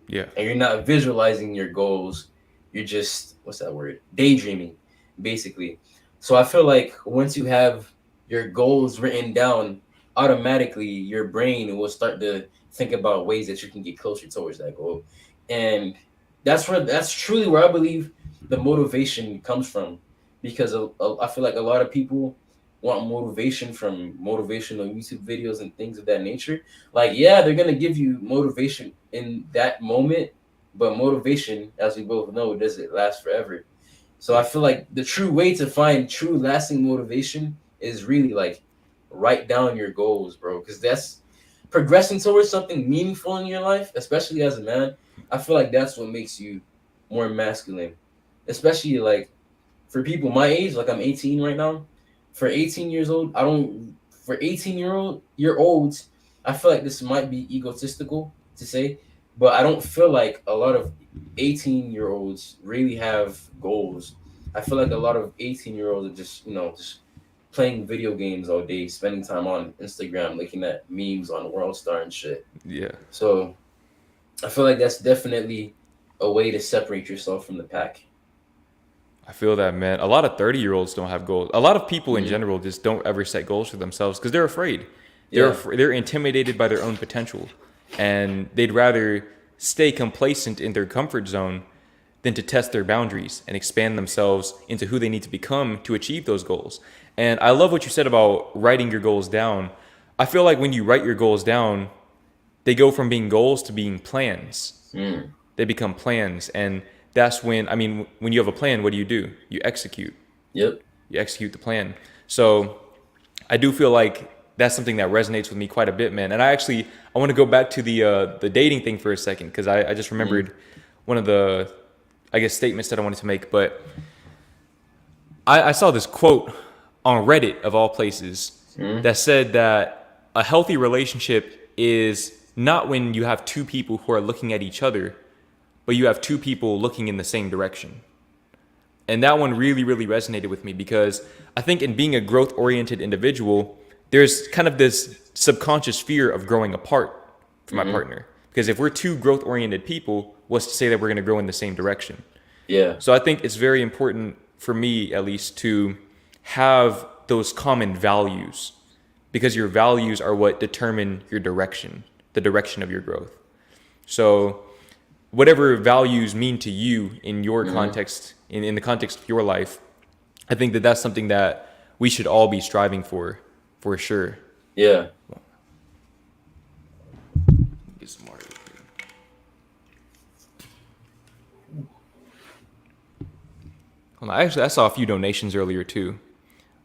Yeah. And you're not visualizing your goals. You're just, what's that word? Daydreaming, basically. So I feel like once you have your goals written down, automatically your brain will start to think about ways that you can get closer towards that goal. And that's truly where I believe the motivation comes from. Because I feel like a lot of people want motivation from motivational YouTube videos and things of that nature. Like, yeah, they're going to give you motivation in that moment, but motivation, as we both know, doesn't last forever. So I feel like the true way to find true lasting motivation is really like write down your goals, bro, because that's progressing towards something meaningful in your life, especially as a man. I feel like that's what makes you more masculine, especially like for people my age, like I'm 18 right now. For 18 years old, for 18-year-olds, I feel like this might be egotistical to say, but I don't feel like a lot of 18-year-olds really have goals. I feel like a lot of 18-year-olds are just playing video games all day, spending time on Instagram, looking at memes on WorldStar and shit. Yeah. So I feel like that's definitely a way to separate yourself from the pack. I feel that, man. A lot of 30-year-olds don't have goals. A lot of people in general just don't ever set goals for themselves because they're afraid. They're intimidated by their own potential, and they'd rather stay complacent in their comfort zone than to test their boundaries and expand themselves into who they need to become to achieve those goals. And I love what you said about writing your goals down. I feel like when you write your goals down, they go from being goals to being plans. They become plans, and that's when you have a plan, what do? You execute. Yep. You execute the plan. So I do feel like that's something that resonates with me quite a bit, man. And I want to go back to the dating thing for a second, because I just remembered one of the, I guess, statements that I wanted to make. But I saw this quote on Reddit, of all places, that said that a healthy relationship is not when you have two people who are looking at each other, but you have two people looking in the same direction. And that one really, really resonated with me, because I think in being a growth-oriented individual, there's kind of this subconscious fear of growing apart from my partner. Because if we're two growth-oriented people, what's to say that we're going to grow in the same direction? Yeah. So I think it's very important for me, at least, to have those common values, because your values are what determine your direction, the direction of your growth. So whatever values mean to you in your context, in the context of your life, I think that that's something that we should all be striving for sure. Yeah. Get some water. Hold on. Actually, I saw a few donations earlier too.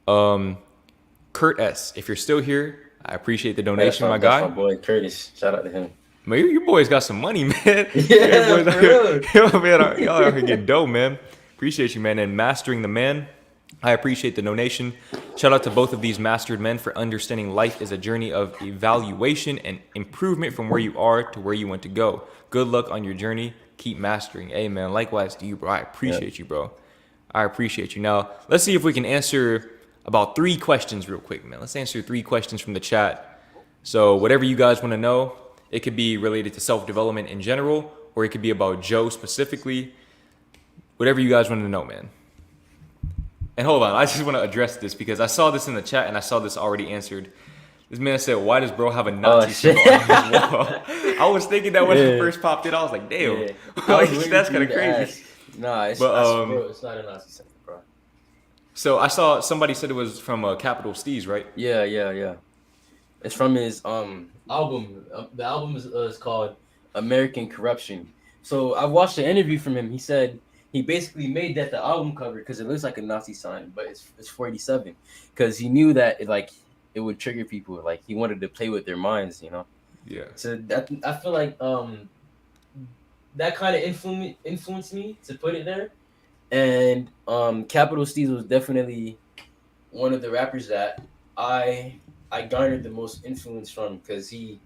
Kurt S., if you're still here, I appreciate the donation, my guy. That's my boy Curtis. Shout out to him. Man, your boys got some money, man. Yeah, Yo, man, y'all out here getting dough, man. Appreciate you, man. And Mastering the Man, I appreciate the donation. Shout out to both of these mastered men for understanding life is a journey of evaluation and improvement from where you are to where you want to go. Good luck on your journey. Keep mastering. Amen. Likewise to you, bro. I appreciate you, bro. I appreciate you. Now, let's see if we can answer about 3 questions real quick, man. Let's answer 3 questions from the chat. So whatever you guys want to know, it could be related to self-development in general, or it could be about Joe specifically. Whatever you guys want to know, man. And hold on, I just want to address this because I saw this in the chat and I saw this already answered. This man said, "Why does bro have a Nazi symbol on his wall?" I was thinking that when it first popped in, I was like, "Damn, like, that's kind of crazy." Nah, it's, bro, it's not a Nazi symbol, bro. So I saw somebody said it was from Capital Steez, right? Yeah. It's from his album. The album is called American Corruption. So I watched an interview from him. He said he basically made that the album cover because it looks like a Nazi sign, but it's 47 because he knew that it would trigger people. Like he wanted to play with their minds, you know. Yeah. So that I feel like that kind of influenced me to put it there. And Capital Steez was definitely one of the rappers that I garnered the most influence from because he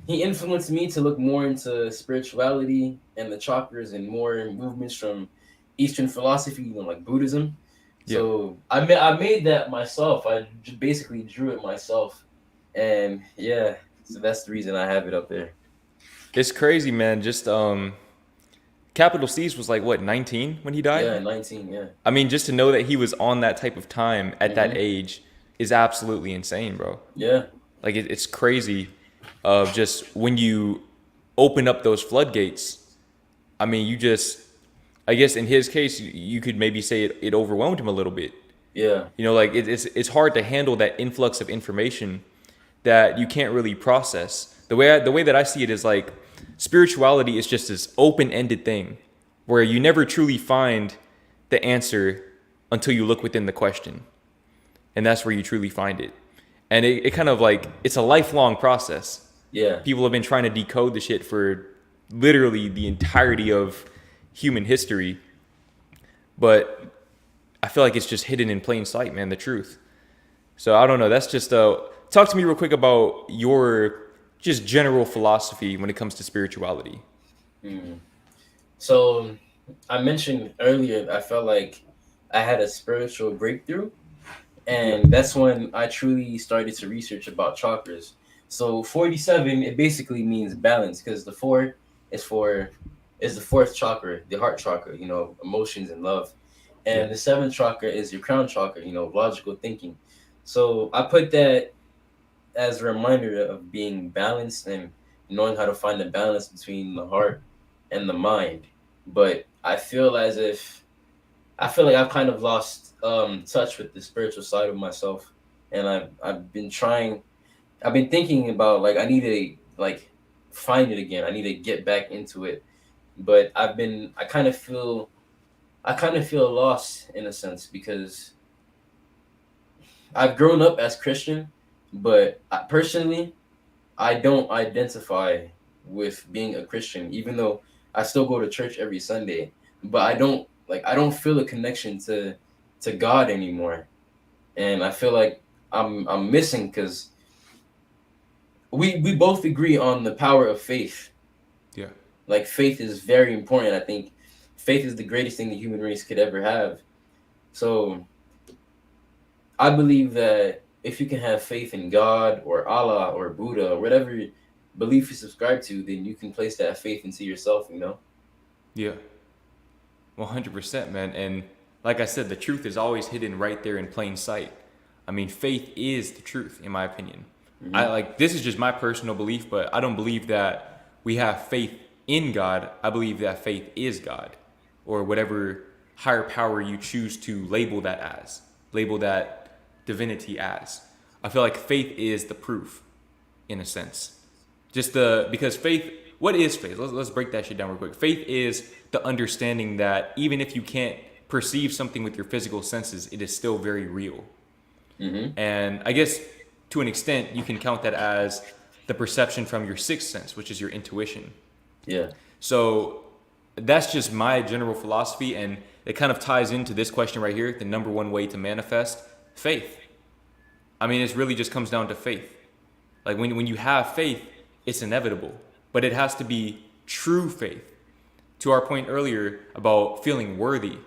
influenced me to look more into spirituality and the chakras and more movements from Eastern philosophy, you know, like Buddhism. Yeah. So I made that myself. I basically drew it myself, and yeah, so that's the reason I have it up there. It's crazy, man. Just Capital Steez was like what, 19 when he died? Yeah, 19. Yeah. I mean, just to know that he was on that type of time at that age is absolutely insane, bro. Yeah. Like it's crazy. Of just when you open up those floodgates, I mean, I guess in his case, you could maybe say it overwhelmed him a little bit. Yeah. You know, like it's hard to handle that influx of information that you can't really process. The way that I see it is like spirituality is just this open-ended thing where you never truly find the answer until you look within the question. And that's where you truly find it. And it kind of like, it's a lifelong process. Yeah. People have been trying to decode the shit for literally the entirety of human history. But I feel like it's just hidden in plain sight, man, the truth. So I don't know. That's just, talk to me real quick about your just general philosophy when it comes to spirituality. Mm-hmm. So I mentioned earlier, I felt like I had a spiritual breakthrough. And that's when I truly started to research about chakras. So 47, it basically means balance because the 4 is the 4th chakra, the heart chakra, you know, emotions and love. And the 7th chakra is your crown chakra, you know, logical thinking. So I put that as a reminder of being balanced and knowing how to find the balance between the heart and the mind. But I feel like I've kind of lost touch with the spiritual side of myself, and I've been thinking about like I need to like find it again. I need to get back into it, but I kind of feel lost in a sense because I've grown up as Christian, but personally I don't identify with being a Christian, even though I still go to church every Sunday, but I don't feel a connection to God anymore. And I feel like I'm missing because we both agree on the power of faith. Yeah. Like faith is very important. I think faith is the greatest thing the human race could ever have. So I believe that if you can have faith in God or Allah or Buddha or whatever belief you subscribe to, then you can place that faith into yourself, you know? Yeah. 100%, man. And like I said, the truth is always hidden right there in plain sight. I mean, faith is the truth, in my opinion. Mm-hmm. This is just my personal belief, but I don't believe that we have faith in God. I believe that faith is God, or whatever higher power you choose to label that divinity as. I feel like faith is the proof, in a sense. Because faith, what is faith? Let's break that shit down real quick. Faith is the understanding that even if you can't perceive something with your physical senses, it is still very real. Mm-hmm. And I guess to an extent, you can count that as the perception from your sixth sense, which is your intuition. Yeah. So that's just my general philosophy, and it kind of ties into this question right here. The number one way to manifest faith. I mean, it really just comes down to faith. Like when you have faith, it's inevitable, but it has to be true faith. To our point earlier about feeling worthy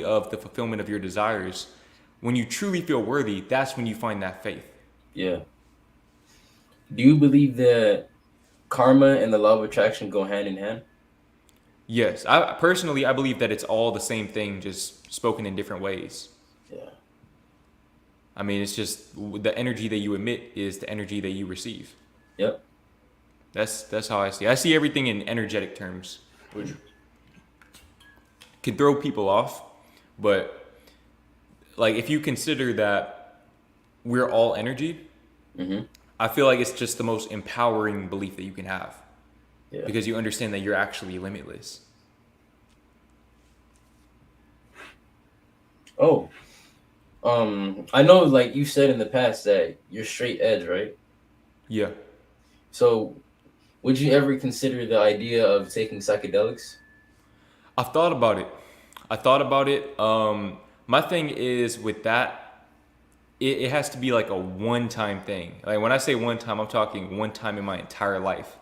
of the fulfillment of your desires. When you truly feel worthy, that's when you find that faith. Yeah. Do you believe that karma and the law of attraction go hand in hand? Yes, I personally I believe that it's all the same thing, just spoken in different ways. Yeah. I mean, it's just the energy that you emit is the energy that you receive. Yep. That's how I see it. I see everything in energetic terms, which could throw people off, but like if you consider that we're all energy, Mm-hmm. I feel like it's just the most empowering belief that you can have. Yeah. Because you understand that you're actually limitless. Oh, I know, like you said in the past, that you're straight edge, right? Yeah. So, would you ever consider the idea of taking psychedelics? I've thought about it. I thought about it. My thing is with that, it has to be like a one-time thing. Like when I say one time, I'm talking one time in my entire life.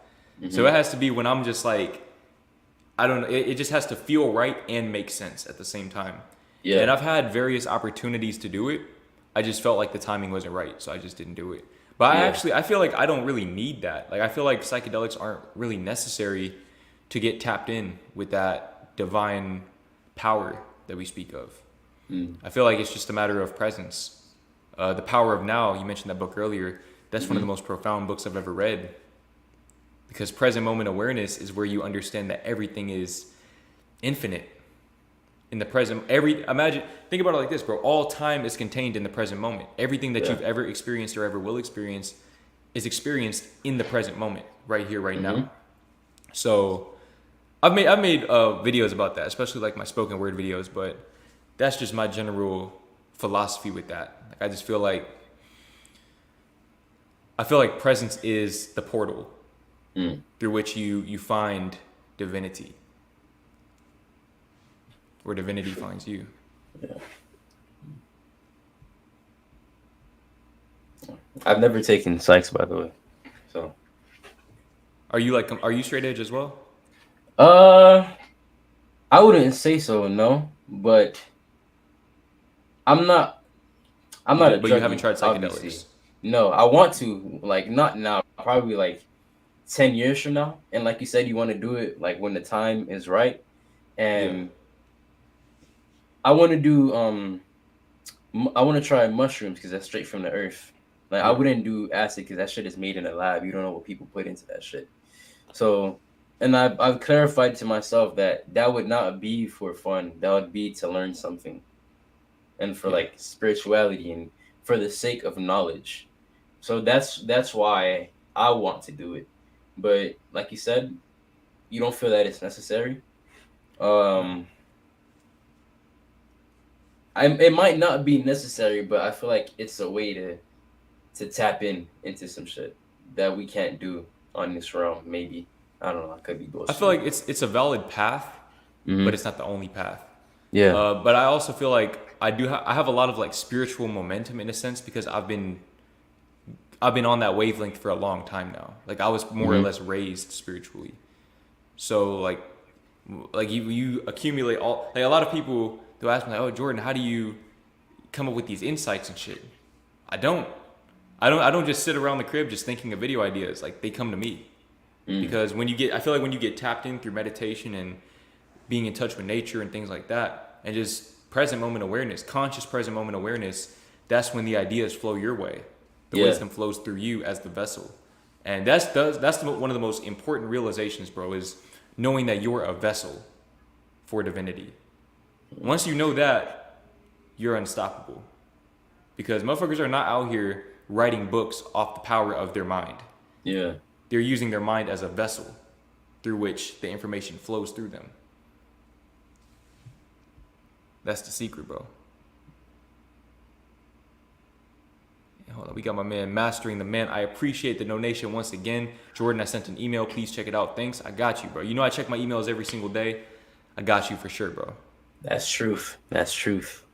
So it has to be when I'm just like, I don't know, it just has to feel right and make sense at the same time. Yeah. And I've had various opportunities to do it. I just felt like the timing wasn't right, so I just didn't do it. But Yeah. I feel like I don't really need that. Like I feel like psychedelics aren't really necessary to get tapped in with that divine power that we speak of. I feel like it's just a matter of presence. The Power of Now, you mentioned that book earlier. That's one of the most profound books I've ever read. Because present moment awareness is where you understand that everything is infinite. In the present, think about it like this, bro. All time is contained in the present moment. Everything that you've ever experienced or ever will experience is experienced in the present moment, right here, right now. So I've made videos about that, especially like my spoken word videos, but that's just my general philosophy with that. Like I feel like presence is the portal through which you find divinity. Where divinity finds you. Yeah. I've never taken psychs, by the way. So. Are you straight edge as well? I wouldn't say so, no. But I'm not. I'm not a But you druggie, haven't tried psychedelics. obviously. No, I want to. Like not now. Probably like 10 years from now. And like you said, you want to do it like when the time is right. And I want to do I want to try mushrooms because that's straight from the earth. Like I wouldn't do acid because that shit is made in a lab. You don't know what people put into that shit. So, and I've clarified to myself that that would not be for fun. That would be to learn something, and for like spirituality and for the sake of knowledge. So that's why I want to do it. But like you said, you don't feel that it's necessary. Um, it might not be necessary, but I feel like it's a way to tap into some shit that we can't do on this realm. Maybe I don't know. I could be bullshit. I feel like it's a valid path, but it's not the only path. Yeah. But I also feel like I have a lot of like spiritual momentum in a sense because I've been on that wavelength for a long time now. Like I was more or less raised spiritually. So like you accumulate all, like a lot of people, they'll ask me like, oh Jordan, how do you come up with these insights and shit? I don't just sit around the crib just thinking of video ideas. Like they come to me. Because I feel like when you get tapped in through meditation and being in touch with nature and things like that, and just present moment awareness, conscious present moment awareness, that's when the ideas flow your way. The wisdom flows through you as the vessel. And that's one of the most important realizations, bro, is knowing that you're a vessel for divinity. Once you know that, you're unstoppable. Because motherfuckers are not out here writing books off the power of their mind. Yeah. They're using their mind as a vessel through which the information flows through them. That's the secret, bro. Hold on, we got my man Mastering the Man. I appreciate the donation once again. Jordan, I sent an email. Please check it out. Thanks. I got you, bro. You know I check my emails every single day. I got you for sure, bro. That's truth. That's truth.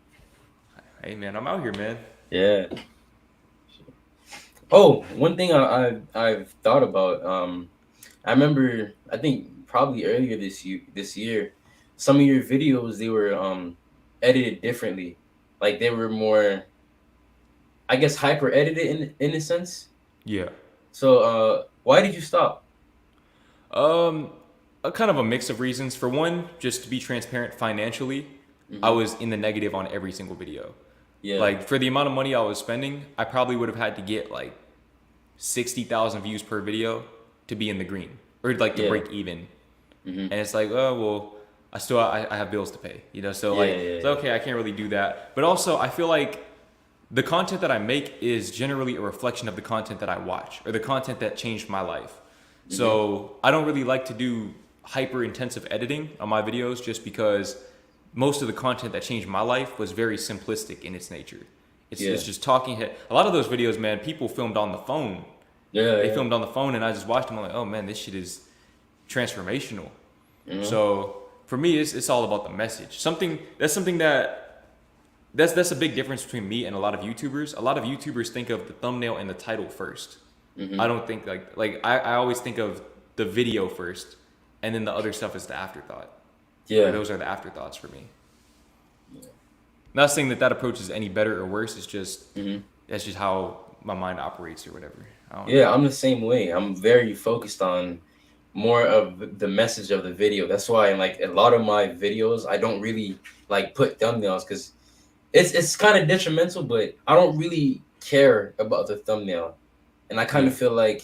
Hey, man, I'm out here, man. Yeah. Oh, one thing I've thought about. I remember. I think probably earlier this year, some of your videos they were edited differently. Like they were more, I guess, hyper edited in a sense. Yeah. So why did you stop? A kind of a mix of reasons. For one, just to be transparent financially, I was in the negative on every single video. Yeah. Like for the amount of money I was spending, I probably would have had to get like 60,000 views per video to be in the green or like to break even. And it's like, oh well, I have bills to pay, you know. So it's okay, I can't really do that. But also, I feel like the content that I make is generally a reflection of the content that I watch or the content that changed my life. So I don't really like to do hyper intensive editing on my videos just because most of the content that changed my life was very simplistic in its nature. It's just talking head. A lot of those videos, man, people filmed on the phone. They filmed on the phone, and I just watched them. I'm like, oh man, this shit is transformational. So for me, it's all about the message. That's a big difference between me and a lot of YouTubers. A lot of YouTubers think of the thumbnail and the title first. I don't think I always think of the video first, and then the other stuff is the afterthought. Yeah. Those are the afterthoughts for me. Not saying that approach is any better or worse. It's just that's just how my mind operates or whatever. I'm the same way. I'm very focused on more of the message of the video. That's why in like a lot of my videos, I don't really like put thumbnails because it's kind of detrimental, but I don't really care about the thumbnail. And I kind of feel like,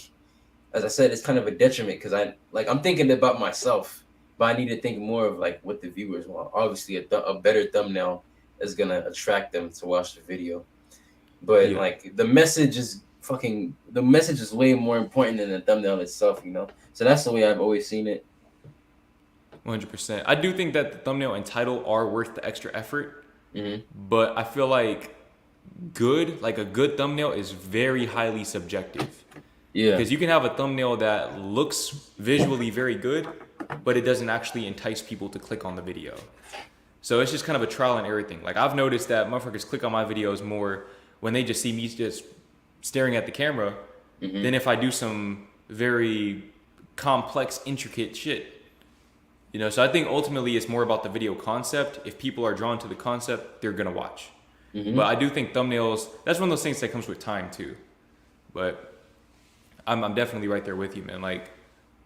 as I said, it's kind of a detriment because I'm thinking about myself, but I need to think more of like what the viewers want. Obviously, a better thumbnail is gonna attract them to watch the video, but like the message is way more important than the thumbnail itself, you know. So that's the way I've always seen it. 100%. I do think that the thumbnail and title are worth the extra effort, but I feel like a good thumbnail is very highly subjective. Yeah. Because you can have a thumbnail that looks visually very good, but it doesn't actually entice people to click on the video. So it's just kind of a trial and error thing. Like I've noticed that motherfuckers click on my videos more when they just see me just staring at the camera than if I do some very complex, intricate shit. You know, so I think ultimately it's more about the video concept. If people are drawn to the concept, they're gonna watch. But I do think thumbnails, that's one of those things that comes with time too. But I'm definitely right there with you, man. Like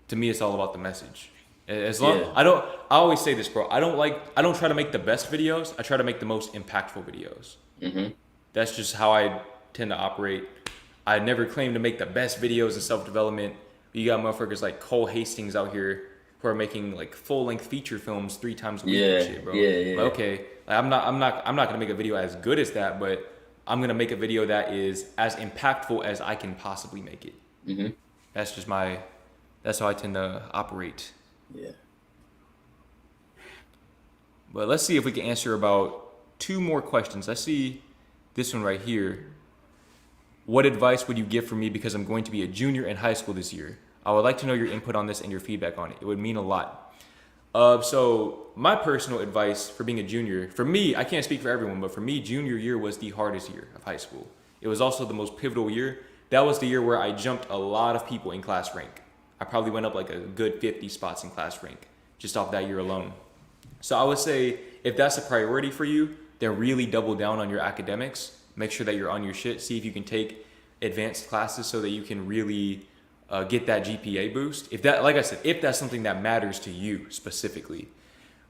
to me, it's all about the message. As long I always say this, bro. I don't try to make the best videos. I try to make the most impactful videos. That's just how I tend to operate. I never claim to make the best videos in self-development. You got motherfuckers like Cole Hastings out here who are making like full-length feature films 3 times a week and shit, bro. Like, okay, like, I'm not gonna make a video as good as that, but I'm gonna make a video that is as impactful as I can possibly make it. That's how I tend to operate. Yeah. But let's see if we can answer about 2 more questions. I see this one right here. What advice would you give for me because I'm going to be a junior in high school this year? I would like to know your input on this and your feedback on it. It would mean a lot. So my personal advice for being a junior, for me, I can't speak for everyone, but for me, junior year was the hardest year of high school. It was also the most pivotal year. That was the year where I jumped a lot of people in class rank. I probably went up like a good 50 spots in class rank just off that year alone. So I would say if that's a priority for you, then really double down on your academics. Make sure that you're on your shit. See if you can take advanced classes so that you can really get that GPA boost. If that, like I said, if that's something that matters to you specifically.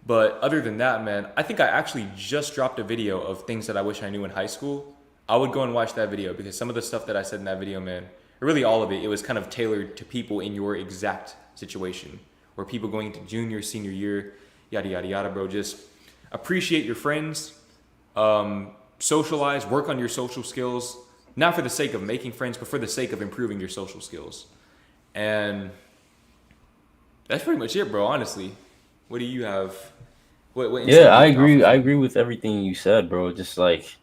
But other than that, man, I think I actually just dropped a video of things that I wish I knew in high school. I would go and watch that video because some of the stuff that I said in that video, man, really all of it, it was kind of tailored to people in your exact situation, or people going into junior, senior year, yada, yada, yada, bro. Just appreciate your friends, socialize, work on your social skills, not for the sake of making friends, but for the sake of improving your social skills. And that's pretty much it, bro, honestly. What do you have? What I agree with everything you said, bro. Just like,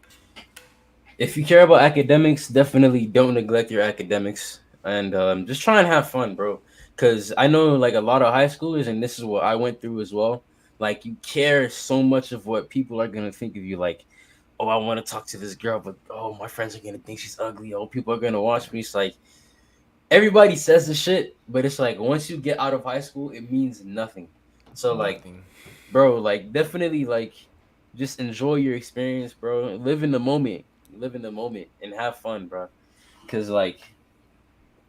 If you care about academics, definitely don't neglect your academics, and just try and have fun, bro. Because I know like a lot of high schoolers, and this is what I went through as well. Like you care so much of what people are gonna think of you. Like, oh, I want to talk to this girl, but oh, my friends are gonna think she's ugly. Oh, people are gonna watch me. It's like everybody says the shit, but it's like once you get out of high school, it means nothing. So like, Nothing. bro, like definitely like just enjoy your experience, bro. Live in the moment. Live in the moment and have fun, bro. Cause like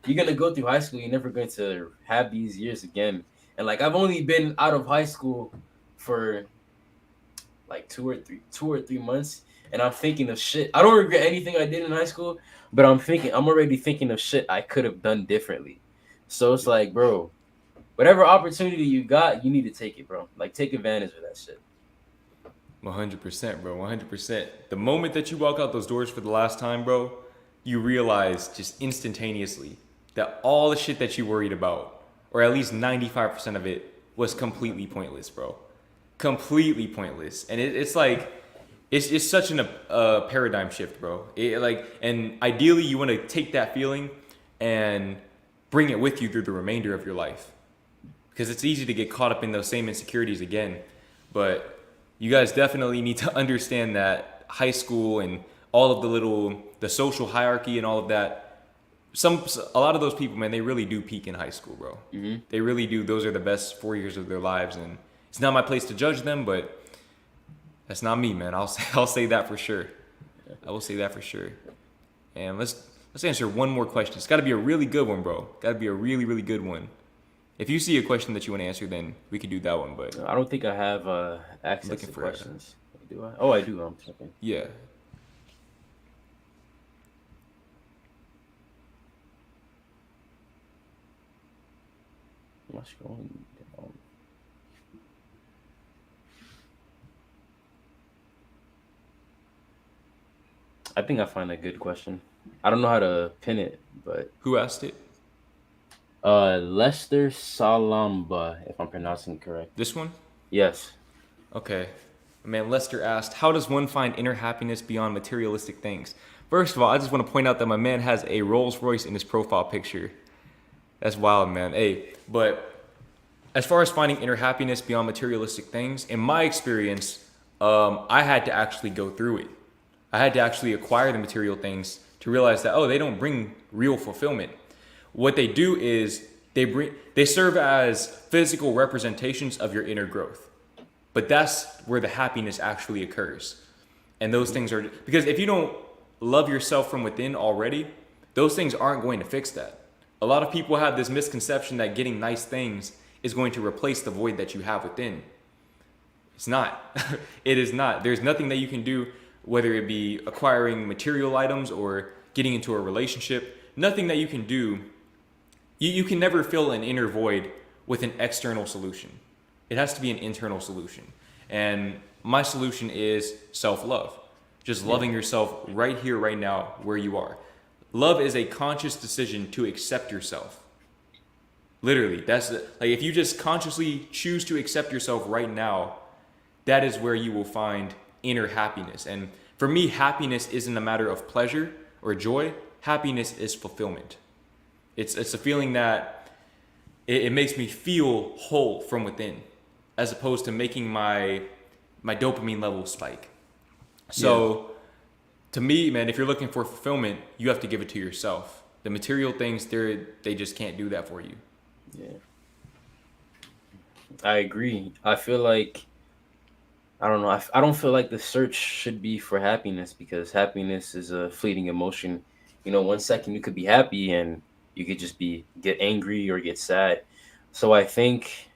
you're gonna go through high school, you're never going to have these years again. And like I've only been out of high school for like 2 or 3 months, and I'm thinking of shit. I don't regret anything I did in high school, but I'm already thinking of shit I could have done differently. So it's like, bro, whatever opportunity you got, you need to take it, bro. Like take advantage of that shit. 100%, bro. 100%. The moment that you walk out those doors for the last time, bro, you realize just instantaneously that all the shit that you worried about, or at least 95% of it, was completely pointless, bro. Completely pointless. And it's like, it's such a paradigm shift, bro. And ideally, you want to take that feeling and bring it with you through the remainder of your life. Because it's easy to get caught up in those same insecurities again. But you guys definitely need to understand that high school and all of the social hierarchy and all of that, a lot of those people, man, they really do peak in high school, bro. Mm-hmm. They really do. Those are the best 4 years of their lives, and it's not my place to judge them, but that's not me, man. I'll say that for sure. I will say that for sure. And let's answer one more question. It's got to be a really good one, bro. Got to be a really, really good one. If you see a question that you want to answer, then we could do that one. But I don't think I have access looking to for questions. Do I? Oh, I do. I'm checking. yeah, I'm scrolling down. I think I find a good question. I don't know how to pin it, but who asked it? Lester Salamba, if I'm pronouncing it correct. This one? Yes. Okay. Man, Lester asked, how does one find inner happiness beyond materialistic things? First of all, I just want to point out that my man has a Rolls Royce in his profile picture. That's wild, man. Hey, but as far as finding inner happiness beyond materialistic things, in my experience, I had to actually go through it. I had to actually acquire the material things to realize that, oh, they don't bring real fulfillment. What they do is they serve as physical representations of your inner growth. But that's where the happiness actually occurs. And those things are, because if you don't love yourself from within already, those things aren't going to fix that. A lot of people have this misconception that getting nice things is going to replace the void that you have within. It's not. It is not. There's nothing that you can do, whether it be acquiring material items or getting into a relationship, nothing that you can do. You can never fill an inner void with an external solution. It has to be an internal solution. And my solution is self-love. Just loving yourself right here, right now, where you are. Love is a conscious decision to accept yourself. Literally, like if you just consciously choose to accept yourself right now, that is where you will find inner happiness. And for me, happiness isn't a matter of pleasure or joy. Happiness is fulfillment. It's a feeling that it makes me feel whole from within, as opposed to making my dopamine level spike. So to me, man, if you're looking for fulfillment, you have to give it to yourself. The material things, they just can't do that for you. Yeah. I agree. I feel like I don't know. I don't feel like the search should be for happiness because happiness is a fleeting emotion. 1 second you could be happy and you could just get angry or get sad. So I think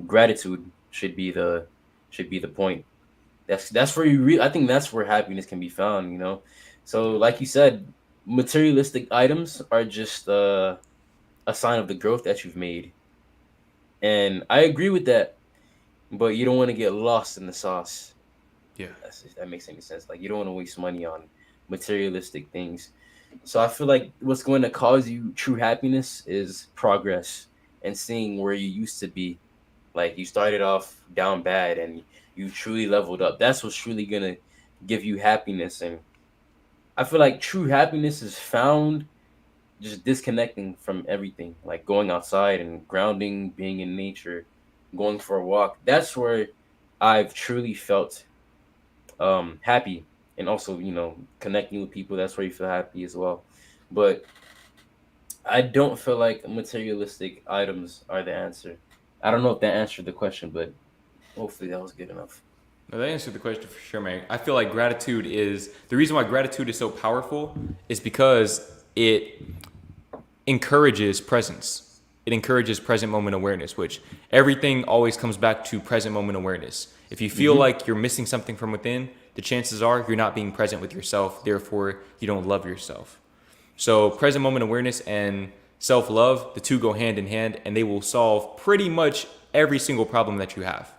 gratitude should be the point. That's where I think that's where happiness can be found. So like you said, materialistic items are just a sign of the growth that you've made. And I agree with that, but you don't want to get lost in the sauce. Yeah. That makes any sense. Like you don't want to waste money on materialistic things. So I feel like what's going to cause you true happiness is progress and seeing where you used to be. Like you started off down bad and you truly leveled up. That's what's truly going to give you happiness. And I feel like true happiness is found just disconnecting from everything, like going outside and grounding, being in nature, going for a walk. That's where I've truly felt happy, and also connecting with people. That's where you feel happy as well. But I don't feel like materialistic items are the answer. I don't know if that answered the question, but hopefully that was good enough. No, that answered the question for sure, man. I feel like gratitude is the reason why gratitude is so powerful is because it encourages presence. It encourages present moment awareness, which everything always comes back to present moment awareness. If you feel like you're missing something from within, the chances are you're not being present with yourself. Therefore, you don't love yourself. So present moment awareness and self-love, the two go hand in hand, and they will solve pretty much every single problem that you have.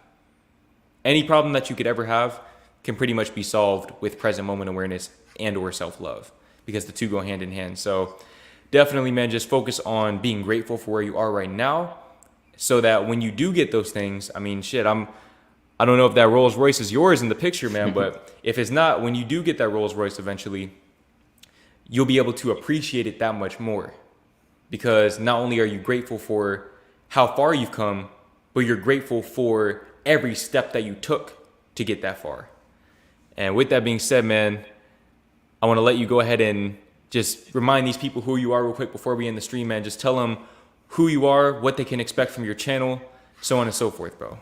Any problem that you could ever have can pretty much be solved with present moment awareness and or self-love, because the two go hand in hand. So definitely, man, just focus on being grateful for where you are right now, so that when you do get those things, I mean, shit, I don't know if that Rolls Royce is yours in the picture, man, but if it's not, when you do get that Rolls Royce eventually, you'll be able to appreciate it that much more, because not only are you grateful for how far you've come, but you're grateful for every step that you took to get that far. And with that being said, man, I want to let you go ahead and just remind these people who you are real quick before we end the stream, man. Just tell them who you are, what they can expect from your channel, so on and so forth, bro.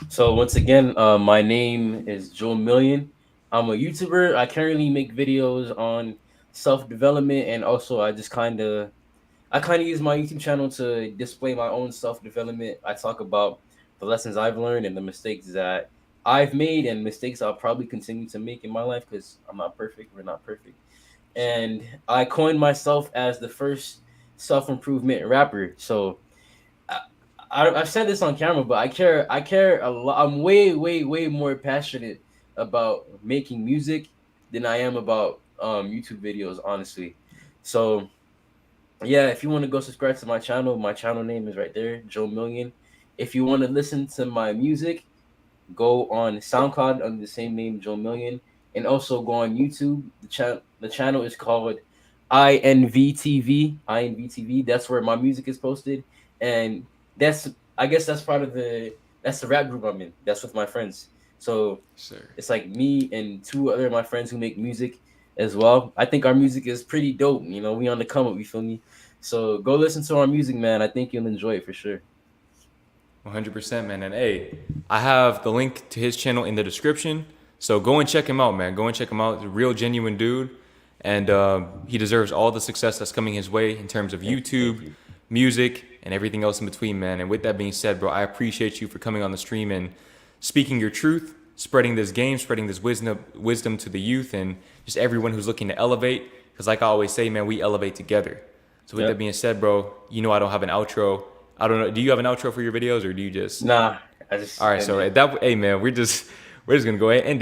So once again, my name is Joe Milien. I'm a YouTuber. I currently make videos on self-development, and also I kind of use my YouTube channel to display my own self-development. I talk about the lessons I've learned and the mistakes that I've made, and mistakes I'll probably continue to make in my life, because I'm not perfect. We're not perfect. And I coined myself as the first self-improvement rapper. So I've said this on camera, but I care a lot. I'm way more passionate about making music than I am about YouTube videos, honestly. So yeah, if you want to go subscribe to my channel name is right there, Joe Milien. If you want to listen to my music, go on SoundCloud under the same name, Joe Milien, and also go on YouTube. The channel is called INVTV. That's where my music is posted, and I guess that's that's the rap group I'm in. That's with my friends. So it's like me and two other of my friends who make music as well. I think our music is pretty dope. We on the come up. You feel me? So go listen to our music, man. I think you'll enjoy it for sure. 100%, man. And hey, I have the link to his channel in the description. So go and check him out, man. Go and check him out. He's a real genuine dude. And he deserves all the success that's coming his way in terms of YouTube, music, and everything else in between, man. And with that being said, bro, I appreciate you for coming on the stream and speaking your truth, spreading this game, spreading this wisdom to the youth and just everyone who's looking to elevate. Because like I always say, man, we elevate together. So with that being said, bro, I don't have an outro. I don't know. Do you have an outro for your videos, or do you just? Nah, All right. So hey, man, we're just gonna go ahead and end it.